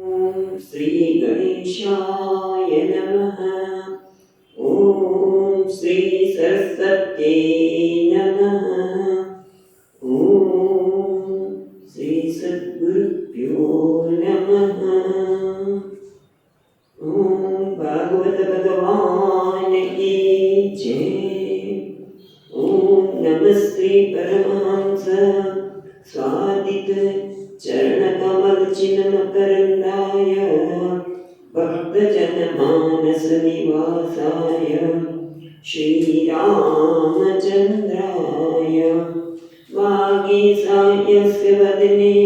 ॐ श्री गणेशाय नमः। ॐ श्री सरस्वत्यै नमः। ॐ श्री सद्गुरुभ्यो नमः। ॐ भागवत भगवान की जय। ॐ नमः श्री परमहंस स्वादित चरणकमलचिन्मकरन्दाय भक्तजनमानसनिवासाय श्रीरामचन्द्राय वागीसायस्य वदने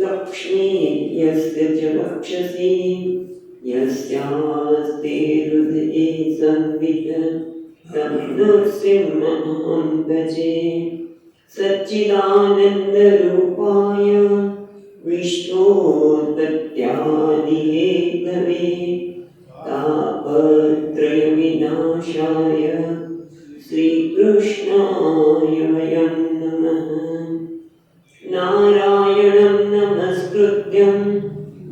लक्ष्मी यस्य च वक्षसि यस्यास्ते हृदये संवित् तं नृसिंहमहं भजे। सच्चिदानन्दरूपाय विष्णोत्पत्त्यादिहेतवे तापत्रयविनाशाय श्रीकृष्णाय वयं नमः। नारायणं नमस्कृत्यं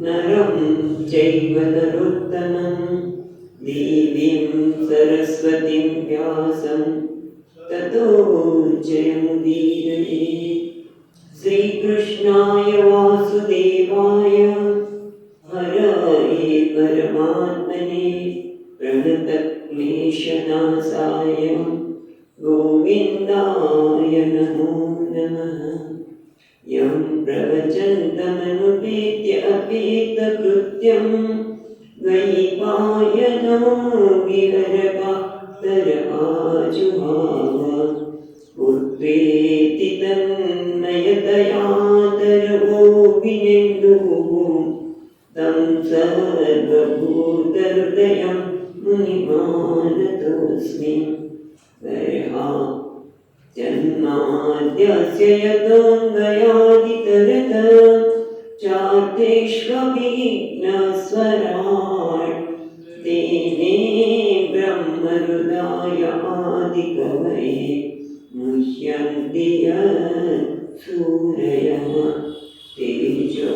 नरं चैव नरोत्तमं देवीं सरस्वतीं व्यासं ततो जयमुदीरये। श्रीकृष्णाय वासुदेवाय हरये परमात्मने प्रणतक्लेशनाशाय गोविन्दाय नमो नमः। यं प्रवचन्तमनुपेत्य अपेतकृत्यं द्वैपायनो विहरवाक्तरआजुहाव पुत्रेति तन्मयतया तरवो विनेन्दुः तं सर्वभूतहृदयं मुनिमानतोऽस्मि। जन्माद्यस्य यतोऽन्वयादितरत चार्तेष्वभिघ्नस्वराट् तेने ब्रह्महृदाय आदिकवये मुह्यन्ति सूरयः तेजो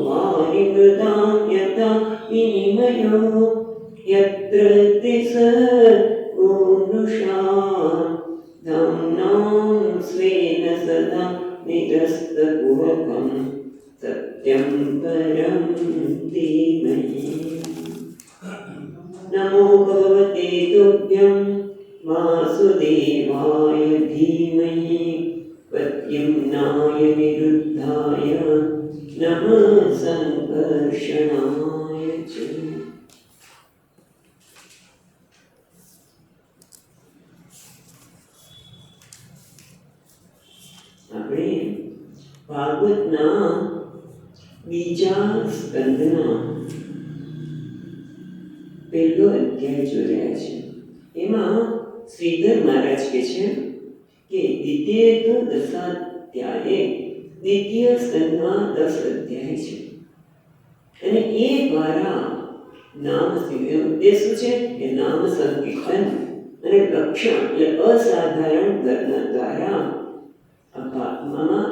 वारिमृतां यथा विनिमयो यत्र त्रिसर्गोऽनुषा धाम्नां स्वेन सदा निरस्तकुहकं सत्यं परं धीमहि। नमो भगवते तुभ्यं वासुदेवाय धीमहि प्रद्युम्नाय निरुद्धाय नमः संकर्षणाय च। આપણે ભાગવતના બીજા સ્કંદના પહેલો અધ્યાય જોઈ રહ્યા છે। એમાં શ્રીધર મહારાજ કહે છે કે દ્વિતીય તો દશાધ્યાય, દ્વિતીય સ્કંદમાં 10 અધ્યાય છે અને એ દ્વારા નામ ઉદ્દેશ શું છે કે નામ સંકીર્તન અને લક્ષણ એટલે અસાધારણ વર્ણન દ્વારા આત્મામાં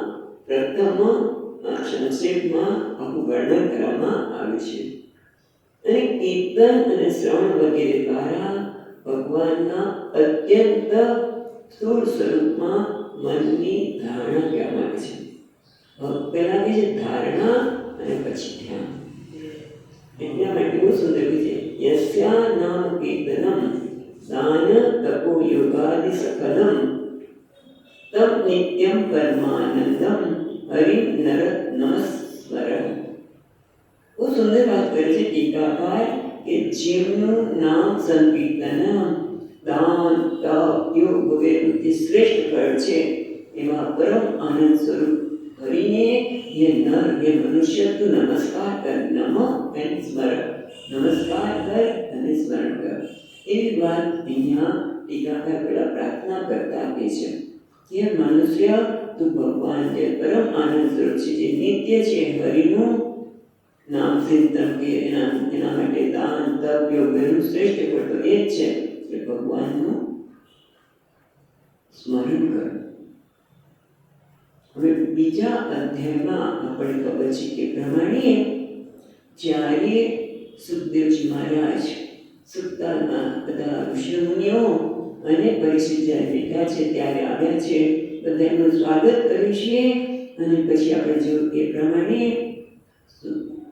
પ્રથમ સંક્ષેપમાં આખું વર્ણન કરવામાં આવે છે અને કીર્તન અને શ્રવણ વગેરે દ્વારા ભગવાનના અત્યંત સ્થૂળ સ્વરૂપમાં મનની ધારણા કરવામાં આવે છે। પહેલા કે છે ધારણા અને પછી ધ્યાન। એટલા માટે બહુ સુંદર છે યસ્યા નામ કીર્તનમ દાન તપો યોગાદિ સકલમ તમ નિત્યમ પરમાનંદમ હરિ નર નમસ્વર। બહુ સુંદર વાત કરે છે ટીકાકાર કે જેમનું નામ સંકીર્તન દાન તપ યોગ વગેરે શ્રેષ્ઠ ફળ છે એવા પરમ આનંદ સ્વરૂપ હરિને ये नर ये मनुष्य तू नमस्कार कर नम एंड स्मर नमस्कार कर અને સ્મરણ કર। એવી વાત અહીંયા ટીકાકાર પેલા પ્રાર્થના કરતા આપે છે કે મનુષ્ય તું ભગવાન જે પરમ આનંદ સ્વરૂપ છે જે નિત્ય છે હરિનું નામ ચિંતન કે એના માટે દાન તપ યોગ એનું શ્રેષ્ઠ ફળ તો એ જ છે કે ભગવાનનું સ્મરણ કર। હવે બીજા અધ્યાયમાં આપણે ખબર છે કે પ્રમાણે જ્યારે સુખદેવજી મહારાજ સુખતાલમાં બધા ઋષિમુનિઓ અને પરીક્ષિત જ્યારે બેઠા છે ત્યારે આવ્યા છે, બધા એમનું સ્વાગત કર્યું છે. અને પછી આપણે જોયું એ પ્રમાણે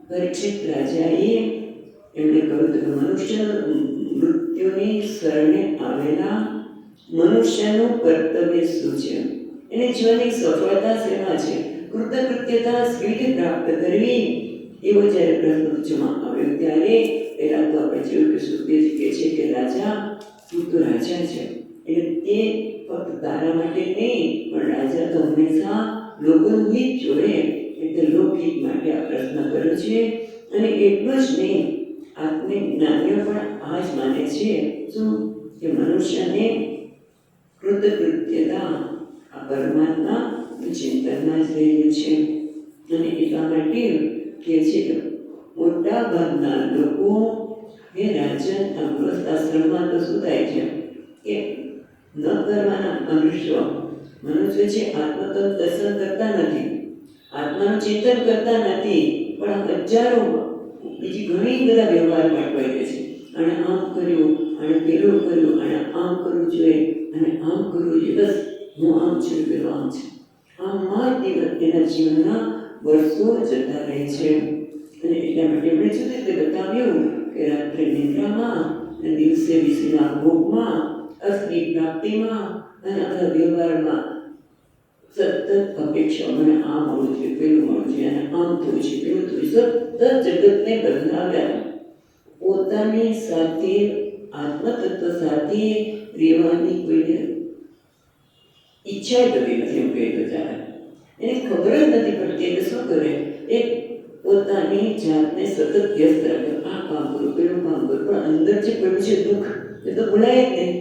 પરીક્ષિત રાજાએ એમણે કહ્યું કે મનુષ્ય મૃત્યુની શરણે આવેલા મનુષ્યનું કર્તવ્ય શું છે, એને જીવનની સફળતા શેમાં છે, કૃતકૃત્યતા કેવી રીતે પ્રાપ્ત કરવી, એવો જ્યારે પ્રશ્ન પૂછવામાં આવ્યો ત્યારે પહેલાં તો આપણે જોયું કે સુખદેવજી કહે છે કે રાજા, તું તો રાજા છે, એટલે તે ફક્ત તારા માટે નહીં, પણ રાજા તો હંમેશા લોકોનું હિત જોડે, એટલે લોકહિત માટે આ પ્રશ્ન કર્યો છે. અને એટલું જ નહીં, આત્મજ્ઞાનીઓ પણ આ જ માને છે શું કે મનુષ્યને કૃતકૃત્યતા આ પરમાત્મા ચિંતનમાં જ રહેલું છે. અને એટલા માટે કહે છે કે મોટા ભાગના લોકો હે રાજન, આ ગૃહસ્થ આશ્રમમાં તો શું થાય છે કે ન કરવાના મનુષ્ય છે આત્મતત્વ દર્શન કરતા નથી, આત્માનું ચિંતન કરતા નથી, પણ હજારો બીજી ઘણી બધા વ્યવહારમાં અટવાઈ છે. અને આમ કર્યું, અને પેલું કર્યું, અને આમ કરવું જોઈએ, અને આમ કરવું જોઈએ, બસ હું આમ છું, પેલું આમ છે, આમાં દિવસ એના જીવનના વર્ષો જતા રહે છે. અને એટલા માટે એમણે શું રીતે બતાવ્યું કે રાત્રે નિદ્રામાં અને દિવસે વિષયના ભોગમાં, અસ્ત્રી પ્રાપ્તિમાં અને વ્યવહારમાં સતત અપેક્ષા, મને આ મળવું છે, પેલું મળવું છે, અને આમ થયું છે, પેલું થયું, સતત જગતને બદલાવ્યા. પોતાની સાથે આત્મતત્વ સાથે રહેવાની કોઈને ઈચ્છા થતી નથી, એમ કહી તો ચાલે. એને ખબર જ નથી પડતી, એટલે શું કરે, એ પોતાની જાતને સતત વ્યસ્ત રાખે, આ કામ કરું, પેલું કામ કરું, પણ અંદર જે પડ્યું છે દુઃખ એ તો ભૂલાય જ નહીં.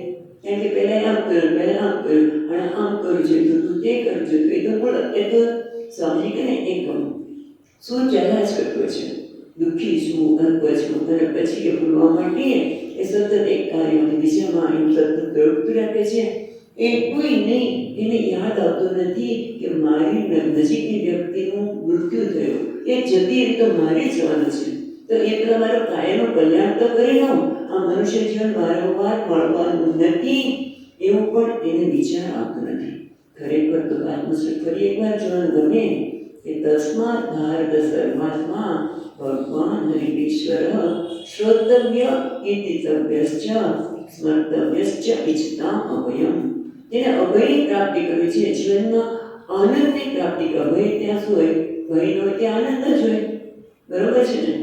કારણ કે પહેલાં આમ કર્યું, પહેલાં આમ કર્યું, અને આમ કરવું જોઈએ તો તે કરવું જોઈએ, એ તો બોલ, એ તો સમજી કે ને એકમ શું ચાલ્યા જ કરતો છે, દુઃખી છું, અલ્પ છું, અને પછી એ ભૂલવા માટે એ સતત એક કાર્યમાંથી બીજામાં એમ સતત પ્રવૃત્તિ રાખે છે. એ કોઈ નહીં, એને યાદ આવતું નથી કે મારી નજીકની વ્યક્તિનું મૃત્યુ થયું, એ જતી એ તો મારે જવાનું છે, તો એ પેલા મારો કાયમનું કલ્યાણ તો કરી લઉં, આ મનુષ્ય જીવન વારંવાર મળવાનું નથી, એવું પણ એને વિચાર આવતો નથી. ખરેખર તો આત્મશ્રી ફરી એકવાર જોવાનું ગમે કે તસ્માત ભારત સર્વાત્મા ભગવાન હરિશ્વર શ્રોતવ્ય કીર્તિતવ્યશ્ચ સ્મર્તવ્યશ્ચ ઇચ્છતામ અભયમ. તેને અભયની પ્રાપ્તિ કરવી છે જીવનમાં, આનંદની પ્રાપ્તિ. અભય ત્યાં શું હોય, ભય ન હોય ત્યાં આનંદ જ હોય, બરોબર છે ને?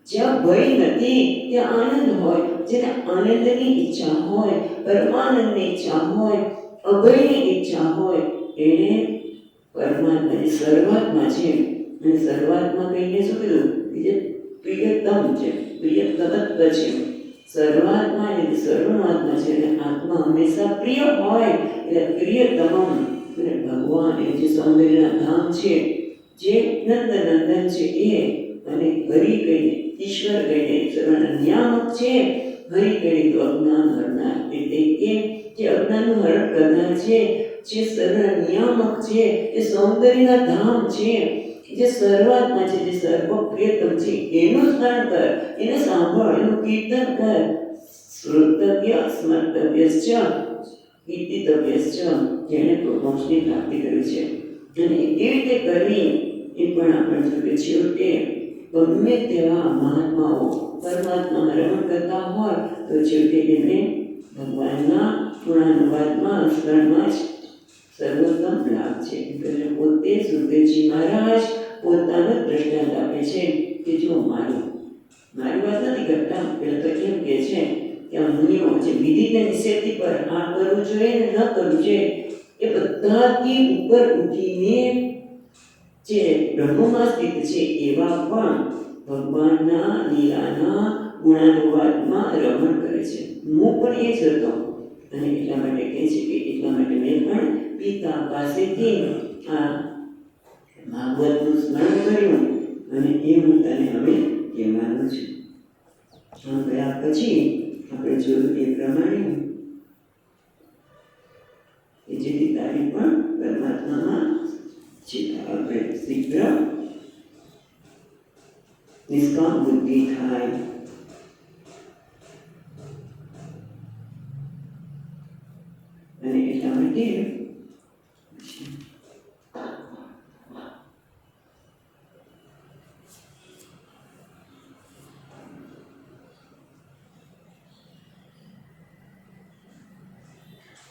જ્યાં ભય નથી ત્યાં આનંદ હોય, જેને આનંદની ઈચ્છા હોય, પરમાનંદની ઈચ્છા હોય, અભયની ઈચ્છા હોય, એને પરમાત્માની શરૂઆતમાં છે. અને શરૂઆતમાં કહીને શું કીધું કે જે પ્રિયતમ છે, પ્રિયતમત્વ છે, શરૂઆતમાં એટલે સર્વનાત્મા છે, અને આત્મા હંમેશા પ્રિય હોય, એટલે પ્રિયતમ. અને ભગવાન એ જે સૌંદર્યના ધામ છે, જે નંદનંદન છે એ, અને હરિ કહીને ઈશ્વર કહીને સર્વના નિયામક છે, હરિ કહીને તો અજ્ઞાન હરનાર, એટલે કે જે અજ્ઞાનનું હરણ કરનાર છે, જે સર્વના નિયામક છે, એ સૌંદર્યના ધામ છે, જે શરૂઆતમાં છે, જે સર્વપ્રિયતમ છે, એનું સ્મરણ કર, એને સાંભળ, એનું કીર્તન કર. શ્રોતવ્ય સ્મર્તવ્યશ્ચ કીર્તિતવ્યશ્ચ, જેણે મોક્ષની પ્રાપ્તિ કરી છે. અને એ રીતે કરવી એ પણ આપણે જોઈએ છેવટે ગમે તેવા મહાત્માઓ પરમાત્મામાં રમણ કરતા હોય તો છેવટે એમને ભગવાનના ગુણાનુવાદમાં સ્મરણમાં જ સર્વોત્તમ લાભ છે. એટલે પોતે સુખદેવજી મહારાજ પોતાનો દ્રષ્ટાંત આપે છે કે જો મારી વાત નથી કરતા, પેલા તો એમ કહે છે કે આ મુનિઓ જે વિધિને નિષેધથી પર આ કરવું જોઈએ ને ન કરવું જોઈએ, એ બધાથી ઉપર ઉઠીને જે બ્રહ્મમાં સ્થિત છે એવા પણ ભગવાનના લીલાના ગુણાનુવાદમાં રમણ કરે છે. હું પણ એ જ હતો, અને એટલા માટે કહે છે કે એટલા માટે મેં પણ પિતા પાસેથી આ ભાગવતનું સ્મરણ કર્યું, અને એ હું તને હવે કહેવાનું છું. આમ ગયા પછી આપણે જોયું એ પ્રમાણે કે જેથી તારી પણ પરમાત્મામાં આપણે શીઘ્ર નિષ્કામ બુદ્ધિ થાય. અને એટલા માટે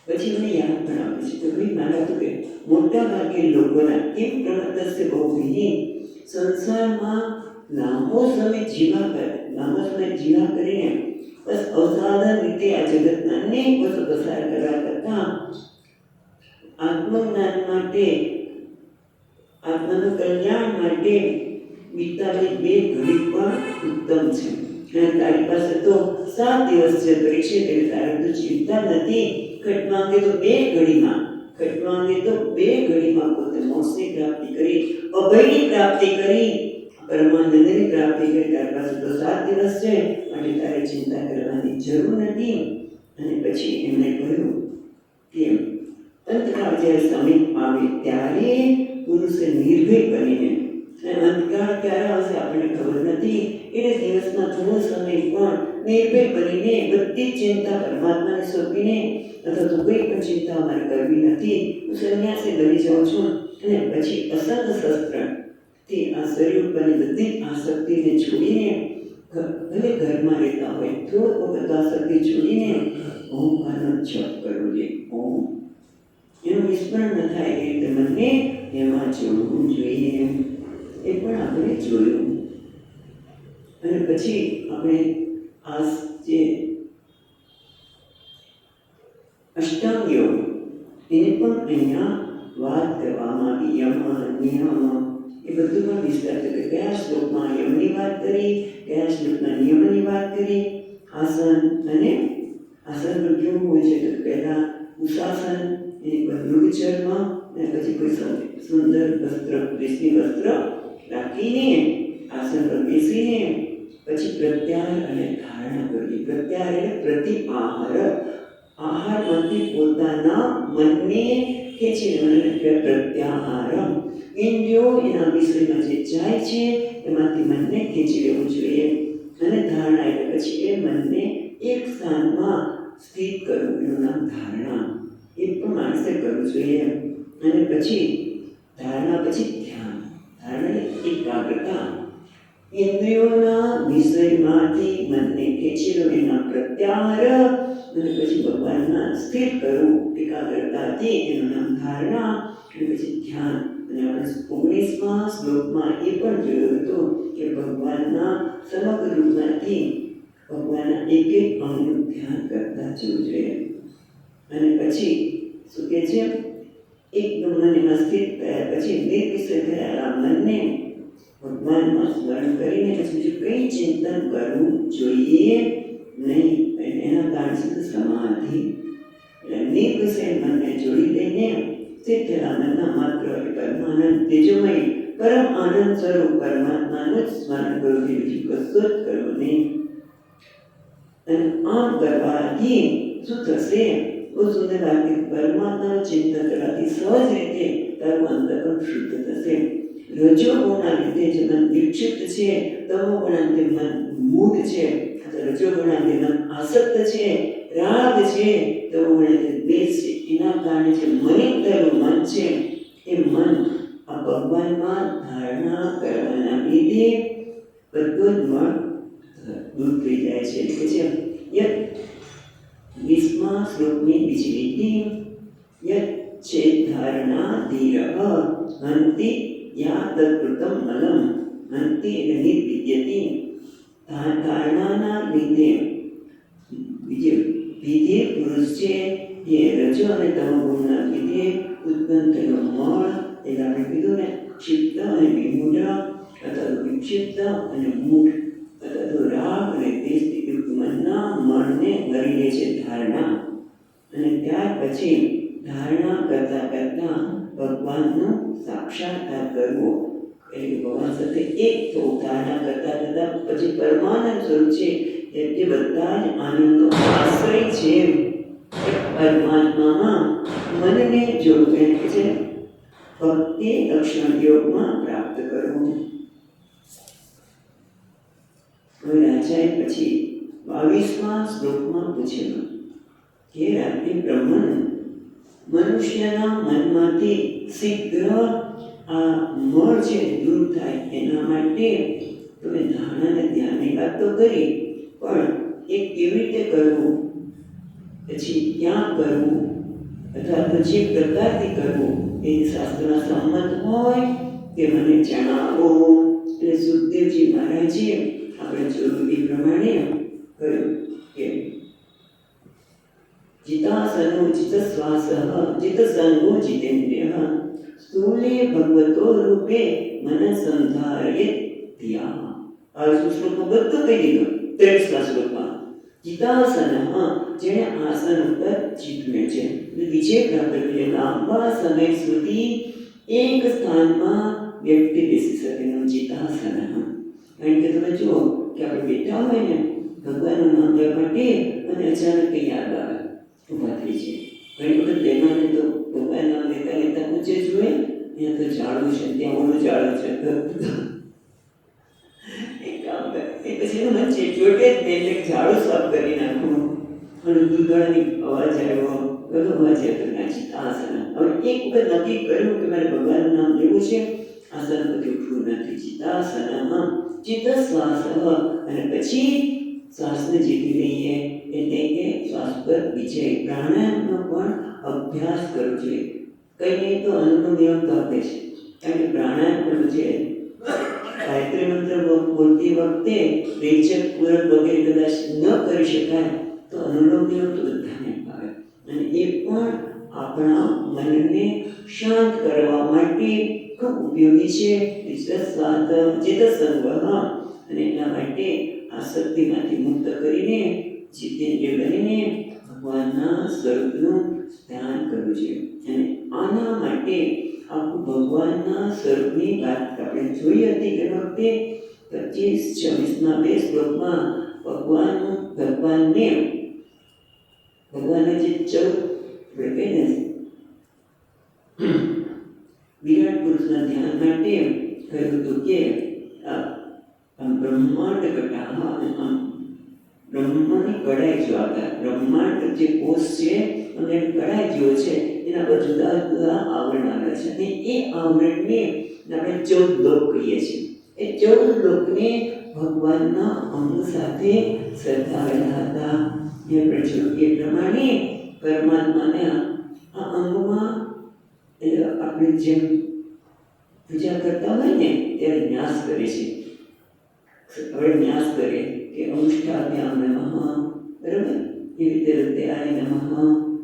પછી મને યાદ પણ આવે છે કે ભાઈ મારા તો કે મોટા ભાગે લોકોના કેમ પ્રવૃત્તિ બહુ વિહીન સંસારમાં લાંબો સમય જીવા કરીને બસ અસાધારણ રીતે આ જગતના અનેક વર્ષો પસાર કરવા કરતાં આત્મજ્ઞાન માટે, આત્માનું કલ્યાણ માટે વિતાવેલી 2 ઘડી પણ ઉત્તમ છે. અને તારી પાસે તો 7 દિવસ છે પરીક્ષિત, એટલે તારે તો ચિંતા નથી. ખટ માંગે તો 2 ઘડીમાં પોતે મોક્ષની પ્રાપ્તિ કરી, અભયની પ્રાપ્તિ કરી, પરમાનંદની પ્રાપ્તિ કરી. તારી પાસે તો 7 દિવસ છે, માટે તારે ચિંતા કરવાની જરૂર નથી. અને પછી એમણે કહ્યું કે અંતકાળ જ્યારે સમીપ આવે ત્યારે પુરુષે નિર્ભય બનીને, અને અંતકાળ ક્યારે આવશે આપણને ખબર નથી, એટલે દિવસમાં થોડો સમય પણ નિર્ભય બનીને બધી ચિંતા પરમાત્માને સોંપીને, અથવા તો કોઈ પણ ચિંતા અમારે કરવી નથી, હું સંન્યાસી બની જાઉં છું. અને પછી અસંગ શસ્ત્રથી આ શરીર ઉપરની બધી આસક્તિને છોડીને, ભલે ઘરમાં રહેતા હોય થોડો વખત આસક્તિ છોડીને ઓમકારનો જપ કરવો જોઈએ. ઓમ એનું વિસ્મરણ ન થાય એ રીતે મને એમાં જોડવું જોઈએ. એ પણ આપણે જોયું. અને પછી આપણે આ જે અષ્ટાંગ યોગ એને પણ અહીંયા વાત કરવામાં આવી. યમ નિયમ એ બધું પણ વિસ્તાર છે. કયા શ્લોકમાં યમની વાત કરી, કયા શ્લોકમાં નિયમની વાત કરી. આસન અને આસન પર કેવું હોય છે તો પહેલા ઉષાસન, એની પર મૃગચર્મ, અને પછી કોઈ સુંદર વસ્ત્ર, રેશમી વસ્ત્ર રાખીને આસન પર બેસીને પછી પ્રત્યાહાર અને ધારણા કરવી. પ્રત્યાહાર એટલે પ્રતિઆહાર, આહારમાંથી પોતાના મનને ખેંચી લેવાનું પ્રત્યાહાર. ઇન્દ્રિયો એના વિષયમાં જે જાય છે એમાંથી મનને ખેંચી લેવું જોઈએ. અને ધારણા એટલે પછી એ મનને એક સ્થાનમાં સ્થિત કરવું, એનું નામ ધારણા. એ પણ માણસે કરવું જોઈએ. અને પછી ધારણા પછી ધ્યાન. ધારણા એટલે એકાગ્રતા. ઇન્દ્રિયોના વિષયમાંથી મનને ખેંચી લો, એના પ્રત્યાહાર. અને પછી ભગવાનના સ્થિર કરવું એકાગ્રતાથી, એનું નામ ધારણા. અને પછી ધ્યાન. અને આપણે 19મા શ્લોકમાં એ પણ જોયું હતું કે ભગવાનના સમગ્ર રૂપમાંથી ભગવાનના એક એક અંગનું ધ્યાન કરતા જવું જોઈએ. અને પછી શું કહે છે, એકદમ મનમાં સ્થિત થયા પછી નિર્વિષય થયેલા મનને ભગવાનમાં સ્મરણ કરીને પછી બીજું કંઈ ચિંતન કરવું જોઈએ નહીં. એના કારણ છે સમાધિ. એટલે નિર્વિષય મનને જોડી લઈને સ્થિત થયેલા મનના માત્ર પરમાનંદ તેજોમય પરમ આનંદ સ્વરૂપ પરમાત્માનું જ સ્મરણ કરવું, બીજું કશું જ કરવું નહીં. અને આમ કરવાથી શું થશે? બહુ સુંદર વાક્ય. પરમાત્માનું ચિંતન કરવાથી સહજ રીતે તારું અંતઃકરણ શુદ્ધ થશે. રજો ગુણના લીધે જે મન વિક્ષિપ્ત છે, તમો ગુણના લીધે મન મૂઢ છે, રજો ગુણના લીધે મન આસક્ત છે, રાગ છે, તમો ગુણના લીધે દ્વેષ છે. એના કારણે જે મનિતરનું મન છે એ મન આ ભગવાનમાં ધારણા કરવાના લીધે બધું જ મન દૂર થઈ જાય છે. એટલે છે 20મા શ્લોકની બીજી લીટી, યત ચેત ધારણા ધીરઃ હંતિ યા તત્કૃતમ મલમ. હંતિ એટલે નિર્વિદ્યતિ. ધારણાના લીધે વિધિ પુરુષ છે એ રજો અને તમો ગુણના લીધે ઉત્પન્ન થયેલો મળ, એટલે આપણે કીધું ને ક્ષિપ્ત અને વિમૂઢ, અથવા તો વિક્ષિપ્ત અને મૂઢ, અથવા તો રાગ અને દ્વેષથી યુક્ત મનના મનને ભરી લે છે ધારણા. અને ત્યાર પછી ધારણા કરતા કરતા ભગવાનનો સાક્ષાત્કાર કરવો, એટલે ભગવાન સાથે એક થવું. ધારણા કરતા કરતા પછી પરમાનંદ સ્વરૂપ છે એ બધા જ આનંદનો આશ્રય છે. પરમાત્મામાં મનને જોડવું એટલે છે ભક્તિ લક્ષણ યોગમાં પ્રાપ્ત કરવું. હવે રાજાએ પછી 22મા શ્લોકમાં પૂછેલું કે રાત્રિ બ્રહ્મન મનુષ્યના મનમાંથી શીઘ્ર આ મળ છે દૂર થાય એના માટે તમે ધારણા અને ધ્યાનની વાત તો કરી, પણ એ કેવી રીતે કરવું, પછી ક્યાં કરવું, અથવા તો જે પ્રકારથી કરવું એ શાસ્ત્રમાં સંમત હોય તે મને જણાવો. એટલે સુખદેવજી મહારાજે આપણે જોયું એ પ્રમાણે કહ્યું કે जितासनो जितश्वास जितसंगो जितेन्द्रिय स्थूले भगवतो रूपे मन संधार्य धिया. આ શ્લોકમાં બધું કહી દીધું. 23મા શ્લોકમાં जितासन જેણે આસન ઉપર ચિત્ત મેળવે છે, વિજય પ્રાપ્ત કરે, લાંબા સમય સુધી એક સ્થાનમાં વ્યક્તિ બેસી શકે એનું जितासन. કારણ કે તમે જુઓ કે આપણે બેઠા હોય ને ભગવાનનું નામ લેવા માટે અને અચાનક કંઈ યાદ આવે, ઊભા થઈ છે. ઘણી વખત બહેનોને તો ભગવાન નામ લેતા લેતા ઊંચે જુએ, ત્યાં તો ઝાડું છે, ત્યાં ઓલું ઝાડું છે, એ કામ કરે. એ પછી એનું મન ચોટે જ નહીં, એટલે ઝાડું સાફ કરી નાખવું. અને દૂધવાળાની અવાજ આવ્યો, બધો અવાજ આવ્યો, નાચી આસન. હવે એક વખત નક્કી કર્યું કે મારે ભગવાનનું નામ લેવું છે, આસન પછી ઉઠવું નથી. ચિત્તાસનમાં ચિત્ત શ્વાસ, અને પછી શ્વાસને જીતી લઈએ, એટલે કે શ્વાસ પર વિજય. પ્રાણાયામનો પણ અભ્યાસ કરવો જોઈએ. કંઈ નહીં તો અનુભવ તો આપે છે, કારણ કે પ્રાણાયામ પણ છે. ગાયત્રી મંત્ર બોલતી વખતે રેચક પૂરક વગેરે કદાચ ન કરી શકાય તો અનુલોમ વિલોમ તો બધાને આવે, અને એ પણ આપણા મનને શાંત કરવા માટે ખૂબ ઉપયોગી છે. ચેતસંગ, અને એટલા માટે આસક્તિમાંથી મુક્ત કરીને જીતેન્દ્રિય બનીને ભગવાનના સ્વરૂપનું ધ્યાન કરવું જોઈએ. અને આના માટે આખું ભગવાનના સ્વરૂપની વાત આપણે જોઈ હતી કે વખતે 25-26ના 2 શ્લોકમાં ભગવાનને જે 14 વિરાટ પુરુષના ધ્યાન માટે કહ્યું હતું કે બ્રહ્માંડ કટા, બ્રહ્મની કડાઈ જો આપે, બ્રહ્માંડ જે કોષ છે અને કડાઈ જેવો છે, એના પર જુદા જુદા આવરણ આવેલા છે, અને એ આવરણને આપણે 14 લોક કહીએ છીએ. એ 14 લોકને ભગવાનના અંગ સાથે સરખાવેલા હતા. એ પ્રમાણે પરમાત્માના આ અંગમાં આપણે જેમ પૂજા કરતા હોય ને ત્યારે ન્યાસ કરે છે. હવે ન્યાસ કરે કે અંગુષ્ઠાભ્યામ નમઃ, બરાબર? એવી રીતે હૃદયાય નમઃ,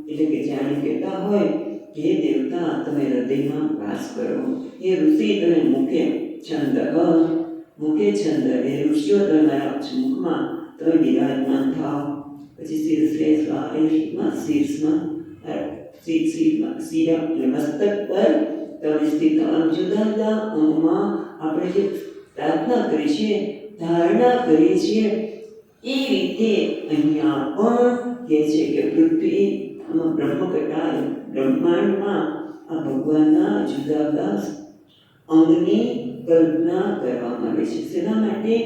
એટલે કે જાણે કહેતા હોય કે હે દેવતા તમે હૃદયમાં વાસ કરો, એ ઋષિ તમે મુખે છંદ, એ ઋષિઓ તમારા મુખમાં તમે બિરાજમાન થાવ. પછી શીર્ષમાં શિરા એટલે મસ્તક પર તમે સ્થિત. જુદા જુદા અંગમાં આપણે જે પ્રાર્થના કરીએ છીએ, ધારણા કરીએ છીએ, એ રીતે અહીંયા પણ કહે છે કે પૃથ્વી બ્રહ્મકટાય બ્રહ્માંડમાં આ ભગવાનના જુદા જુદા અંગની કલ્પના કરવામાં આવે છે. શેના માટે?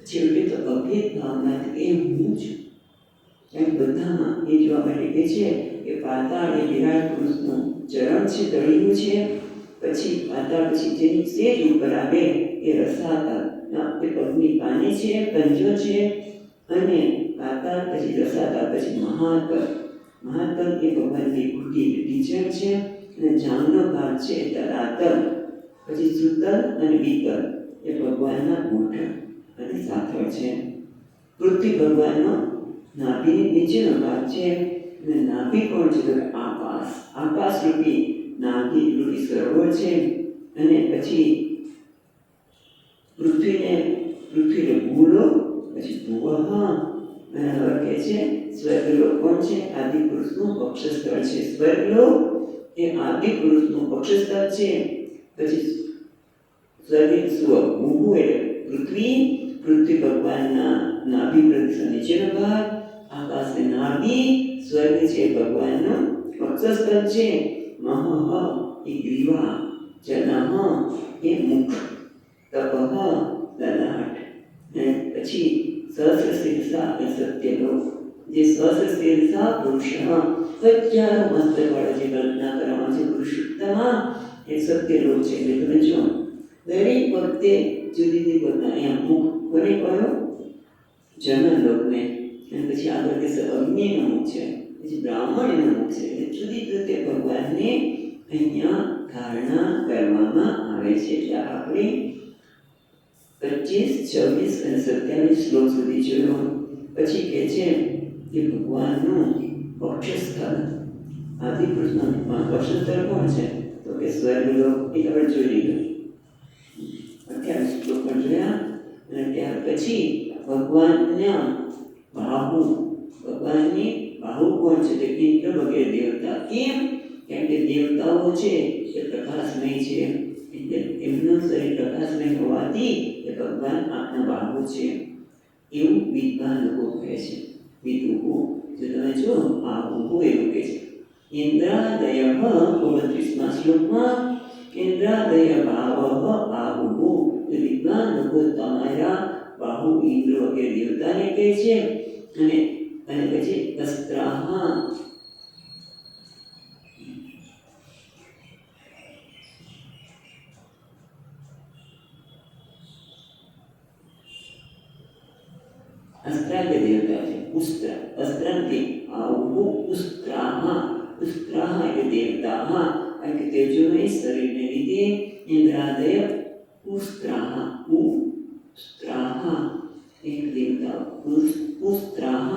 છેવટે તો અભેદ ભાવનાથી એ હું છું. એમ બધામાં એ જોવા માટે કહે છે કે પાતાળ એ વિરાટ પુરુષનું ચરણ છે, તળિયું છે. પછી પાતાળ પછી જેની સેજ ઉપર આવે એ રસાતળ, એ પગની પાની છે, પંજો છે. અને પાતાળ પછી રસાતળ પછી મહાતળ. મહાતળ એ ભગવાનની કુટી ટીચર છે, અને જામનો ભાગ છે તલાતળ. પછી સુતલ અને બીતલ એ ભગવાનના ગોઠણ અને સાથળ છે. પૃથ્વી ભગવાનનો નાભીની નીચેનો ભાગ છે, અને નાભી કોણ છે? તો આકાશ રૂપી નાભી રૂપી સરોવર છે. અને પછી પૃથ્વીને ભૂલો, પછી ભુવઃ, અને હવે કહે છે સ્વર્ગલોક કોણ છે? આદિ પુરુષનું પક્ષસ્થળ છે. સ્વર્ગલોક એ આદિ પુરુષનું પક્ષસ્થળ છે. પછી સ્વર્ગ ભૂભુ એટલે પૃથ્વી ભગવાનના નાભી પ્રદેશનો નીચેનો ભાગ, આકાશ એ નાભી, સ્વર્ગ છે ભગવાનનો પક્ષસ્થળ છે. મહઃ એ ગ્રીવા, જનઃ એ મુખ, તપઃ લલાટ, પછી સહસ્રશીર્ષા સત્યલોક, જે સહસ્રશીર્ષા પુરુષમાં હજારો મસ્તકવાળો જે કલ્પના કરવામાં છે પુરુષોત્તમા એ સત્યલોક છે. એટલે તમે જો દરેક વખતે જુદી જુદી કલ્પના. અહીંયા મુખ કોને કહ્યો? જનલોકને. અને પછી આગળ કહેશે અગ્નિનો મુખ છે, પછી બ્રાહ્મણનો મુખ છે. એટલે જુદી રીતે ભગવાનને અહીંયા ધારણા કરવામાં આવે છે. એટલે આપણે 25, 26 અને 27 શ્લોક સુધી જોયો. પછી કહે છે કે ભગવાનનું વક્ષસ્થળ, આદિપુરુષનું વક્ષસ્થળ કોણ છે? તો કે સ્વર્ગલોક. એ આપણે જોઈ લીધું. 28 શ્લોક પણ જોયા. અને ત્યાર પછી ભગવાનના બાહુ, ભગવાનની બાહુ કોણ છે? તે ઇન્દ્ર વગેરે દેવતા. કેમ? કેમ કે દેવતાઓ છે એ પ્રકાશમય છે, એટલે એમનું શરીર પ્રકાશમય હોવાથી એ ભગવાન આપના બાહુ છે, એવું વિદ્વાન લોકો કહે છે. વિદુહુ, જો તમે જો બાહુ એવું કહે છે. ઇન્દ્રાદય 29મા શ્લોકમાં ઇન્દ્રાદય ભાવ બાહુ, વિદ્વાન લોકો તમારા બાહુ ઇન્દ્ર વગેરે દેવતાને કહે છે. અને પછી અસ્ત્રાહ, અસ્ત્રાગ્ય દેવતા છે. ઉસ્ત્ર, અસ્ત્રાંતિ આહુ ઉસ્ત્રાહ, ઉસ્ત્રાહ એટલે દેવતા. કારણ કે તેજોમય શરીરને લીધે ઇન્દ્રાદય ઉસ્ત્રાહ, ઉસ્ત્રાહ એક દેવતા. ઉસ્ત્રાહ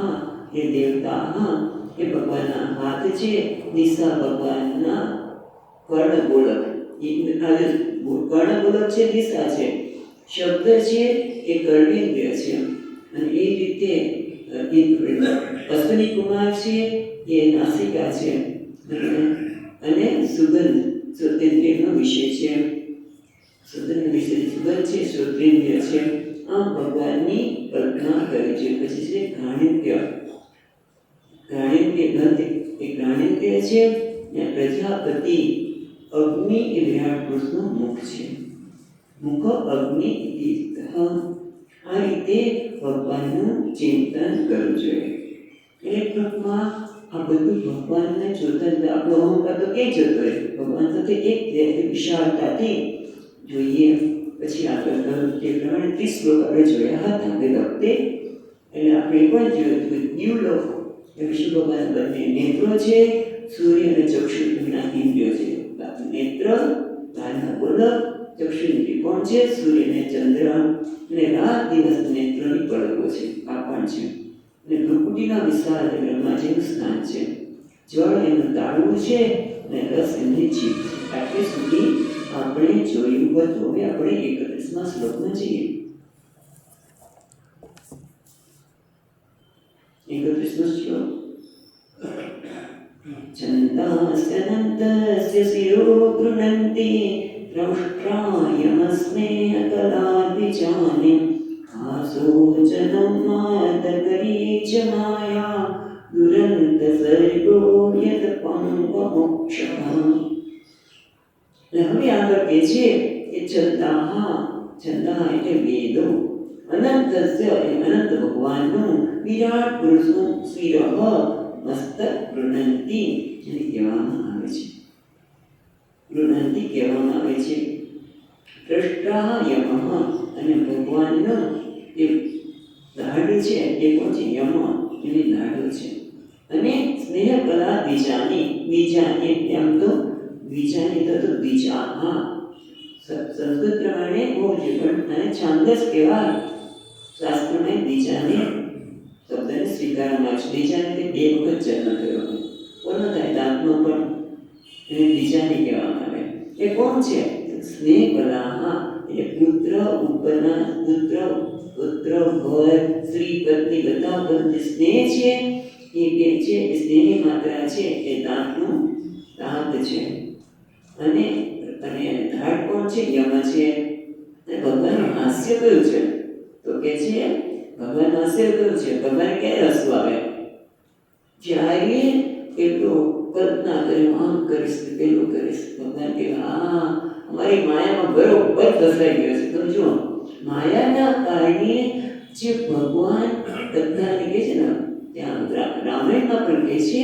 એ દેવતા એ ભગવાનના હાથ છે. દિશા ભગવાનના કર્ણગોલક. કર્ણગોલક છે, દિશા છે. શબ્દ છે એ કર્ણેન્દ્રિય છે. અને એ રીતે અશ્વિની કુમાર છે એ નાસિકા છે. અને સુગંધ શ્રોતેન્દ્રિયનો વિષય છે. સુગંધ વિષય સુગંધ છે, શ્રોતેન્દ્રિય છે. આમ ભગવાનની કલ્પના કરે છે. પછી છે ઘાણેન્દ્રિય. ઘાણેન્દ્રિય ગંધ એ ઘાણેન્દ્રિય છે. અને પ્રજાપતિ અગ્નિ એ વિરાટ પુરુષનું મુખ છે. મુખ અગ્નિ ઇતિ. આ રીતે ભગવાનનું ચિંતન કરવું જોઈએ. એક ટૂંકમાં આ બધું ભગવાનને જોતા આપણો અહંકાર તો ક્યાં જતો હોય? ભગવાન સાથે એક વિશાળતાથી જોઈએ. પછી આગળ કહ્યું તે પ્રમાણે 30 શ્લોક આપણે જોયા હતા તે વખતે. એટલે આપણે પણ જોયું હતું દ્યુલોક એ વિષ્ણુ ભગવાન બંને નેત્રો છે, સૂર્ય અને ચક્ષુ એમના ઇન્દ્રિયો છે. નેત્ર કાનના ગોલક, ચક્ષુ ઇન્દ્રિય કોણ છે? સૂર્ય અને ચંદ્ર. અને રાત દિવસ નેત્રોની પલકો છે, આ પણ છે. અને ભ્રુકુટીના વિશાળ બ્રહ્માજીનું સ્થાન છે. જળ એનું તાળવું છે અને રસ એમની જીભ છે. આટલે સુધી આપણે જોયું હતું. હવે આપણે 31મા શ્લોકમાં જઈએ. 31મો શ્લોક. છંદાસ્યનંતસ્ય શિરો ગૃહન્તિ રૌષ્ટ્રાયમસ્મે અકલાદ્વિજાનિ આસોચनं માતકરી ચ માયા દુરંત સર્ગો યત પંગમોક્ષઃ. હવે આગળ કહે છે કે છંદા એટલે વેદો, અનંતસ્ય અનંત ભગવાનનું વિરાટ પુરુષનું શિરઃ મસ્તક ગૃહન્તિ એને કહેવામાં આવે છે. ગૃહન્તિ કહેવામાં આવે છે. દ્રષ્ટા યમઃ અને ભગવાનનો એ દાઢ છે એ કોણ છે? યમ એની દાઢ છે. અને સ્નેહ કલા દ્વિજાની, દ્વિજાની એમ તો દ્વિજાની તો દ્વિજા સંસ્કૃત પ્રમાણે બહુ છે, પણ અને છાંદસ કહેવાય શાસ્ત્રમાં દ્વિજાને શબ્દને સ્વીકારવામાં આવે છે. દ્વિજાને બે વખત જન્મ થયો કોનો થાય? દાંતનો પણ એને દ્વિજાની કહેવામાં આવે. એ કોણ છે? સ્નેહ કલા એટલે પુત્ર ઉપરના પુત્ર ભર સ્ત્રી પત્ની બધા પર જે સ્નેહ છે એ કે છે એ સ્નેહની માત્રા છે એ દાંતનું દાંત છે. અને ધાડ કોણ છે? યમ છે. અને ભગવાનનું હાસ્ય કયું છે? તો કે છે ભગવાન હાસ્ય કયું છે? ભગવાન ક્યારે હસવું આવે? જ્યારે એટલો કલ્પના કરે આમ કરીશ પેલું કરીશ. ભગવાન કે અમારી માયામાં બરોબર ફસાઈ ગયો છે. તમે જુઓ, માયાના કારણે જે ભગવાન બધાને કહે છે ને, ત્યાં રામાયણમાં પણ કહે છે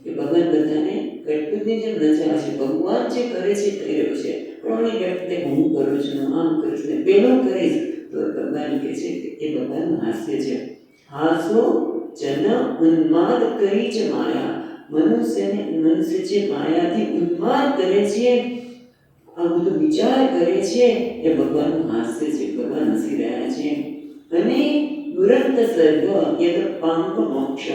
કે ભગવાન બધાને કટપુતની જેમ નચાવે છે. ભગવાન જે કરે છે કરી રહ્યો છે, પણ એ વ્યક્તિ હું કરું છું, આમ કરું છું, પેલો કરીશ, તો ભગવાન કહે છે કે એ ભગવાનનું હાસ્ય છે. હાસો જન ઉન્માદ કરી છે માયા. મનુષ્ય જે માયાથી ઉન્માદ કરે છે, આ બધું વિચાર કરે છે, એ ભગવાનનું હાસ્ય છે. ભગવાન હસી રહ્યા છે. અને દુરંત સર્ગ યદ પાંગ મોક્ષ.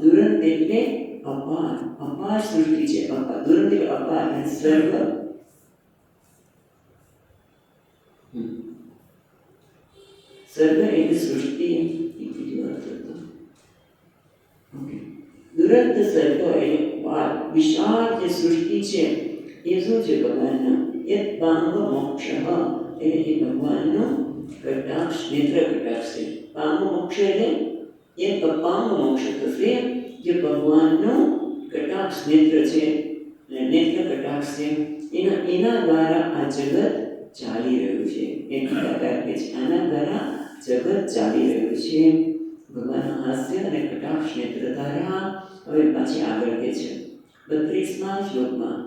દુરંત એટલે અપાર, અપાર સૃષ્ટિ છે. દુરંત એટલે અપાર, અને સર્ગ સર્ગ એટલે સૃષ્ટિ. દુરંત સર્ગ એટલે વિશાળ જે સૃષ્ટિ છે એ શું છે ભગવાનના? એ પાંગ મોક્ષ એટલે એ ભગવાનનો કટાક્ષ, નેત્ર કટાક્ષ છે. પાંગ મોક્ષ એટલે એ અપાંગ મોક્ષ થશે, જે ભગવાનનો કટાક્ષ નેત્ર છે, નેત્ર કટાક્ષ છે. એના દ્વારા આ જગત ચાલી રહ્યું છે. આના દ્વારા જગત ચાલી રહ્યું છે. ભગવાનના હાસ્ય અને કટાક્ષ નેત્ર ધારા. હવે પાછી આગળ કહે છે 32મા શ્લોકમાં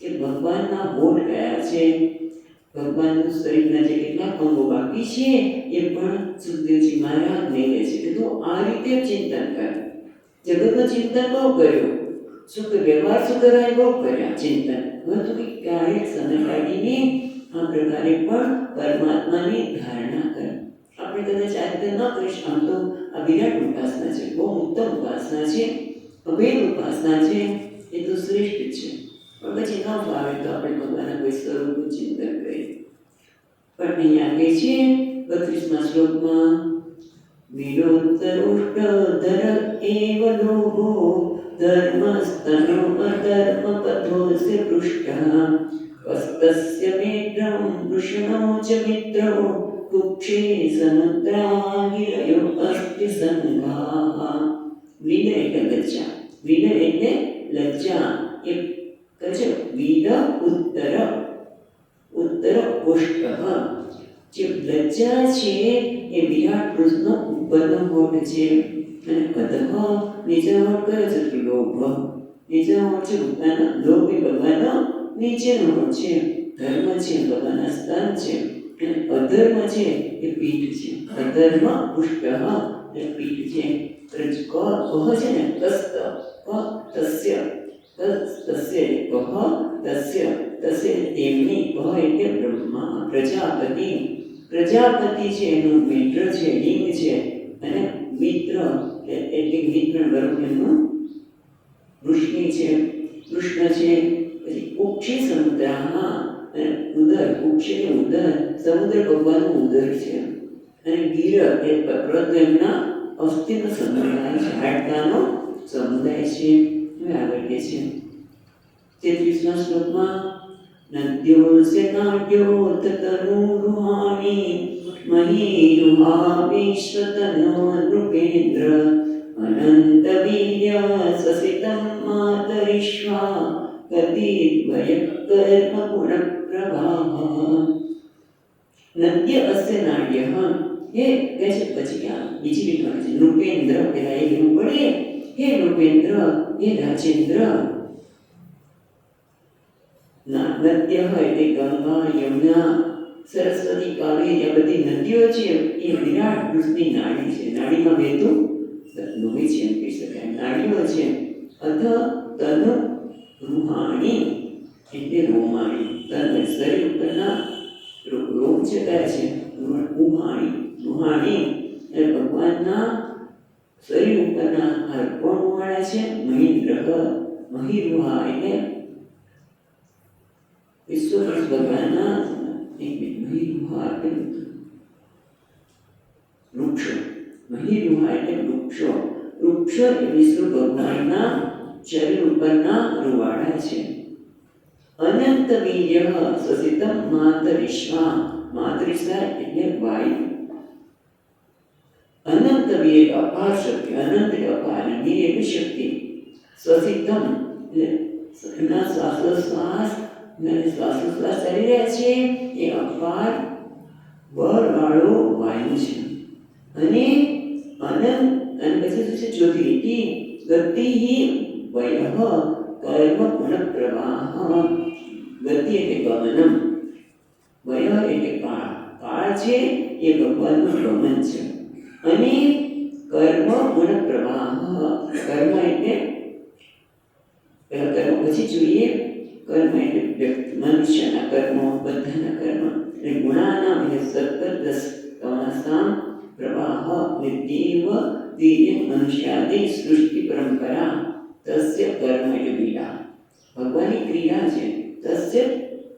કે ભગવાનના હોઠ કયા છે, ભગવાનનું શરીરના જે કેટલાક અંગો બાકી છે એ પણ સુખદેવજી મહારાજ મેળવે છે. તો આ રીતે ચિંતન કરે. જગતનું ચિંતન બહુ કર્યું, સુખ વ્યવહાર શું કરાય બહુ કર્યા ચિંતન. હવે તો ક્યારેક સમય કાઢીને આ પ્રકારે પણ પરમાત્માની ધારણા કરે. આપણે કદાચ આ રીતે ન કરીશ. આમ તો આ વિરાટ ઉપાસના છે, બહુ ઉત્તમ ઉપાસના છે, અભેદ ઉપાસના છે, એ તો શ્રેષ્ઠ છે. પણ પછી ન ફાવે તો આપણે ભગવાનના કોઈ સ્વરૂપનું ચિંતન કરીએ. પણ અહીંયા કહે છે 32મા શ્લોકમાં વિરોધરુષ્ટધર એવ લોભો ધર્મસ્તનો અધર્મ પથોસ્ય પૃષ્ઠઃ કસ્તસ્ય મેઘ્રમ વૃષણો ચ મિત્રો કુક્ષે સમુદ્રાગિરયો અસ્તિ સંઘાઃ. વિનય એટલે લજ્જા. વિનય એટલે લજ્જા. એ કહે છે વિદ ઉત્તર પુષ્ટ. જે લજ્જા છે એ વિરાટ પુરુષનો ઉપરનો હોઠ છે. અને અધઃ નીચે હોઠ કયો છે? લોભ. નીચે હોઠ છે ભગવાનનો લોભ, એ ભગવાનનો નીચેનો હોઠ છે. ધર્મ છે ભગવાનના સ્તન છે. અને અધર્મ છે એ પીઠ છે. અધર્મ પુષ્ટ એ પીઠ છે. ક છે ને તસ્ત, તસ્ય, તસ્ય તેમની. એટલે બ્રહ્મા પ્રજાપતિ. પ્રજાપતિ છે એનું મિત્ર છે, લિંગ છે. અને મિત્ર એટલે મિત્ર વર્ગ એનું વૃષ્ણિ છે, કૃષ્ણ છે. પછી કુક્ષી સમુદ્રામાં, અને ઉદર, કુક્ષી ઉદર, સમુદ્ર ભગવાનનું ઉદર છે. અને ગીર એ પર્વત એમના અસ્થિનો સમુદાય છે, હાડકાનો સમુદાય છે. હવે આગળ કહે છે 33મા શ્લોકમાં નદ્યો સે નાટ્યો તતનુરુહાણી મહીરુહા વિશ્વતનો નૃપેન્દ્ર અનંત વીર્ય સસિતમ માતરિશ્વા કતિર્વય કર્મ ગુણ પ્રભાહ. નદ્ય અસ્ય નાટ્યઃ એ કહે છે. પછી આ બીજી લીટમાં છે નૃપેન્દ્ર. પેલા એ લેવું પડે. હે નૃપેન્દ્ર, હે રાજેન્દ્ર. નદ્ય એટલે ગંગા, યમુના, સરસ્વતી, કાવેરી, આ બધી નદીઓ છે એ વિરાટ પુરુષની નાડી છે. નાડીમાં વહેતું લોહી છે એમ કહી શકાય. નાડીઓ છે. અથ તનુ રૂહાણી એટલે રોમાણી. તન શરીર ઉપરના રોમ છે કયા છે? રૂહાણી એ ભગવાનના શરીર ઉપરના કોણ રૂહાણા છે? મહિન્દ્ર. મહિરુહા એટલે વિશ્વપુરુષ ભગવાનના મહિરુહા એટલે વૃક્ષો. મહિરુહા એટલે વૃક્ષો. વૃક્ષો એ વિષ્ણુ ભગવાનના શરીર ઉપરના રૂવાડા છે. અનંત વીર્ય સસિતમ માતરિશ્વા. માતરિશ્વા એટલે વાયુ. અનંત વીર અપાર શક્તિ. અનંત એટલે અપાર, વીર એટલે શક્તિ. સસિતમ એટલે એના શ્વાસોશ્વાસ ચાલી રહ્યા છે એ અપાર બળવાળો વાયુ છે. અને અનંત અને પછી શું છે ચોથી રીતિ ગતિ વય કર્મ ગુણ પ્રવાહ. ગતિ એટલે ગમનમ, વય એટલે કાળ. કાળ છે એ ભગવાનનું ગમન છે. અને કર્મ ગુણ પ્રવાહ, કર્મ એટલે કર્મ પછી જોઈએ કર્મ એટલે મનુષ્યના કર્મો, બધાના કર્મ. એટલે ગુણાનામ એટલે સતત 10 પ્રવાહ દેવ વીર્ય મનુષ્યાદિ સૃષ્ટિ પરંપરા તસ્ય કર્મ એટલે ક્રિયા. ભગવાનની ક્રિયા છે. તસ્ય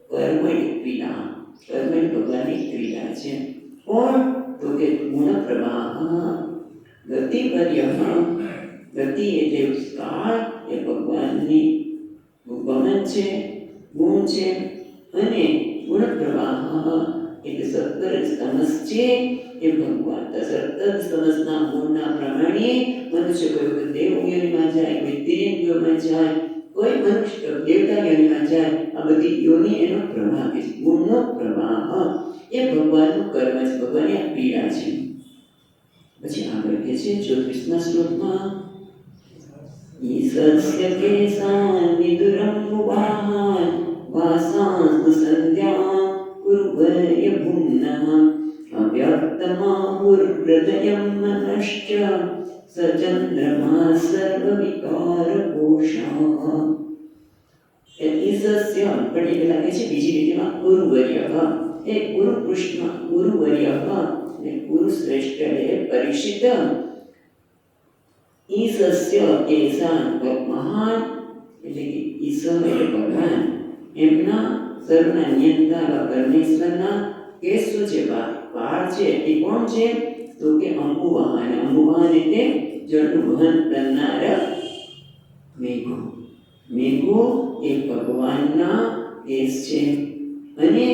કર્મ એટલે ક્રિયા. કર્મ એટલે ભગવાનની ક્રિયા છે. કોણ? તો કે ગુણ પ્રવાહ ગતિ પર્ય. ગતિ એટલે કાળ એ ભગવાનની ગમન છે, ગુણ છે. અને ગુણ પ્રવાહ એટલે સત્તર તમસ છે એ ભગવાન. સત્તર તમસના ગુણના પ્રમાણે મનુષ્ય કોઈ દેવ યોનિમાં જાય, કોઈ તિર્યક યોનિમાં જાય, કોઈ મનુષ્ય દેવતા યોનિમાં જાય. આ બધી યોનિ એનો પ્રવાહ છે. ગુણનો પ્રવાહ એ ભગવાનનું કર્મ છે, ભગવાનની આ પીડા છે. પછી આગળ કહે છે 34મા શ્લોકમાં ઈસસ્ય કેસાન વિદુરમ મુવાહાન વાસાંસ્તુ સંધ્યા કુર્વય ભુમ્નઃ અવ્યક્તમાહુર્હૃદયં મનશ્ચ સચંદ્રમા સર્વવિકારકોશઃ. ઈસસ્ય પણ એ લાગે છે બીજી રીતિમાં ગુરુવર્ય. એ ગુરુ કૃષ્ણ ગુરુવર્ય એટલે ગુરુ શ્રેષ્ઠ એટલે પરીક્ષિત. ઈસસ્ય કેસાન મહાન એટલે કે ઈશ એટલે ભગવાન, એમના સર્વના નિયંતા એવા પરમેશ્વરના કેસો છે, વાળ છે. એ કોણ છે? તો કે અંબુવાહન. અંબુવાહન એટલે જળનું વહન કરનાર મેઘો. મેઘો એ ભગવાનના કેસ છે. અને